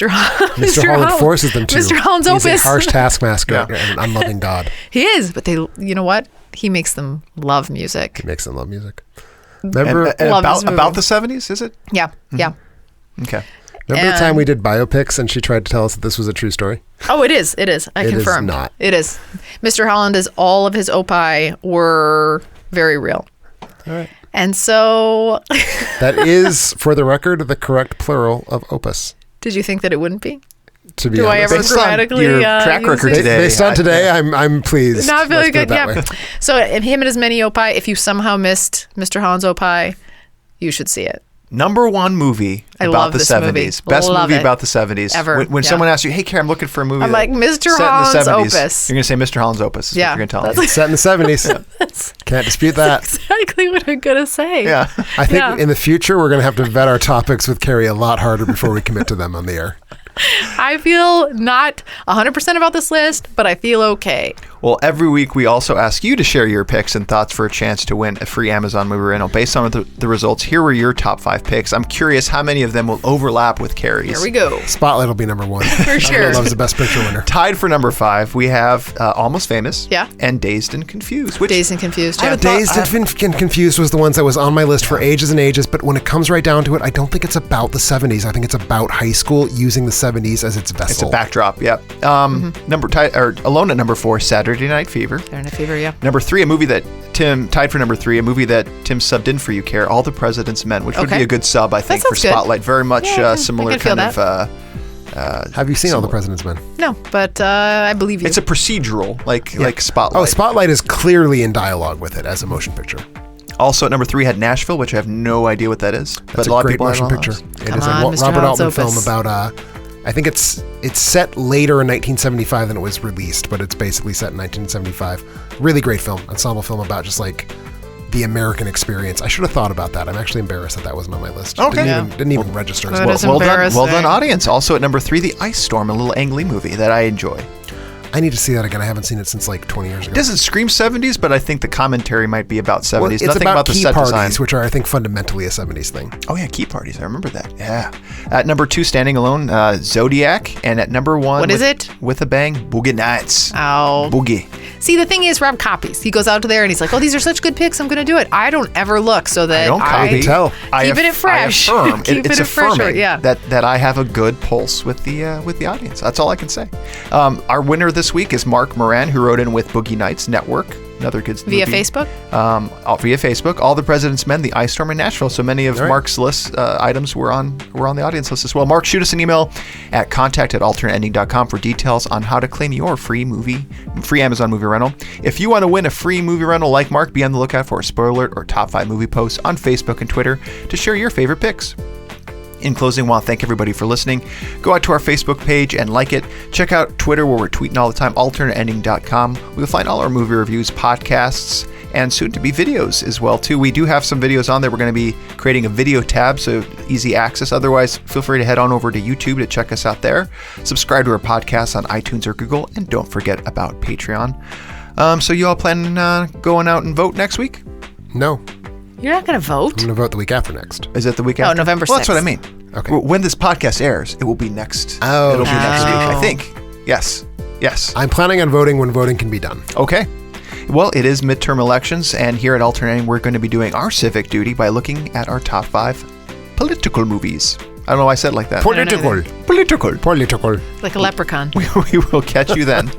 Holland forces them to. Mr. Holland's He's Opus. a harsh taskmaster Yeah. and an unloving God. He is, but you know what? He makes them love music. He makes them love music. Remember, And Love this movie. about the 70s, is it? Yeah. Okay. remember the time we did biopics and she tried to tell us that this was a true story? Oh, it is. I It is confirmed. not. It is. Mr. Holland all of his opie were very real. All right. And so, That is, for the record, the correct plural of opus. did you think that it wouldn't be? To be Do I honest. ever Based on grammatically your track use record it? today. Based on today, I'm pleased. Not Let's really put it good. that Yeah. way. So, him and his many opie, if you somehow missed Mr. Holland's opie, you should see it. Number one movie I about love the this 70s. movie. Best Love movie it. about the 70s. Ever. When Yeah. someone asks you, hey, Karen, I'm looking for a movie. I'm like, Mr. set in the Holland's 70s, Opus. You're going to say Mr. Holland's Opus. Is Yeah, what you're going to tell that's me. Set in the 70s. Can't dispute that. Exactly what I'm going to say. Yeah. I think Yeah. in the future, we're going to have to vet our topics with Carrie a lot harder before we commit to them on the air. I feel not 100% about this list, but I feel okay. Well, every week we also ask you to share your picks and thoughts for a chance to win a free Amazon movie rental. Based on the results, here were your top 5 picks. I'm curious how many of them will overlap with Carrie's. Here we go. Spotlight will be number 1. For sure. Everyone loves the best picture winner. Tied for number 5, we have Almost Famous. Yeah. And Dazed and Confused. Which Dazed and Confused. I Yeah. haven't thought- Dazed and Confused was the ones that was on my list for ages and ages, but when it comes right down to it, I don't think it's about the 70s. I think it's about high school using the 70s as its vessel. It's a backdrop, yep. Alone at number 4, Saturday Night Fever. They're in a fever, yeah. Number 3, a movie that tied for number 3, a movie that Tim subbed in for you, Care, All the President's Men, which would Okay. be a good sub, I think, for sounds good. Spotlight. Very much Yeah, I similar can feel kind of. Have you seen All the President's Men? No, but I believe you. It's a procedural, like Spotlight. Oh, Spotlight is clearly in dialogue with it as a motion picture. Also at number 3 had Nashville, which I have no idea what that is. That's a lot a great of people motion have picture. It Come is on, a Mr. Robert Holland's Altman film Opus. about I think it's set later in 1975 than it was released, but it's basically set in 1975. Really great film, ensemble film about just like the American experience. I should have thought about that. I'm actually embarrassed that wasn't on my list. Okay. Didn't even register. That is Well done, embarrassing. audience. Also at number 3, The Ice Storm, a little Ang Lee movie that I enjoy. I need to see that again. I haven't seen it since like 20 years ago. It doesn't scream 70s, but I think the commentary might be about 70s. Well, it's Nothing about the key set parties, design. which are, I think, fundamentally a 70s thing. Oh, yeah, key parties. I remember that. Yeah. At number 2, standing alone, Zodiac. And at number 1, What is it? With a Bang, Boogie Nights. Oh. Boogie. See, the thing is, Rob copies. He goes out to there and he's like, "Oh, these are such good picks. I'm going to do it." I don't ever look so that I don't copy. I can tell. Keeping it fresh. I affirm. Keeping It's it fresh, affirming yeah. that I have a good pulse with the audience. That's all I can say. Our winner this week is Mark Moran, who wrote in with Boogie Nights Network. Another kids Via movie. Facebook? Via Facebook. All the President's Men, The Ice Storm, and Nashville. So many of All right. Mark's list items were on the audience list as well. Mark, shoot us an email at contact@alternateending.com for details on how to claim your free Amazon movie rental. If you want to win a free movie rental like Mark, be on the lookout for a spoiler alert or top 5 movie posts on Facebook and Twitter to share your favorite picks. In closing, I want to thank everybody for listening. Go out to our Facebook page and like it. Check out Twitter, where we're tweeting all the time, alternateending.com. You'll find all our movie reviews, podcasts, and soon-to-be videos as well, too. We do have some videos on there. We're going to be creating a video tab, so easy access. Otherwise, feel free to head on over to YouTube to check us out there. Subscribe to our podcast on iTunes or Google, and don't forget about Patreon. So you all plan on going out and vote next week? No, You're not going to vote? I'm going to vote the week after next. Is it the week Oh, after? November Well, that's what I 6th. mean. Okay. When this podcast airs, it will be next. Oh, It'll be next week, I Oh. think. Yes. I'm planning on voting when voting can be done. Okay. Well, it is midterm elections, and here at Alternating, we're going to be doing our civic duty by looking at our top 5 political movies. I don't know why I said it like that. don't know Political. Political. Political. Like a leprechaun. We will catch you then.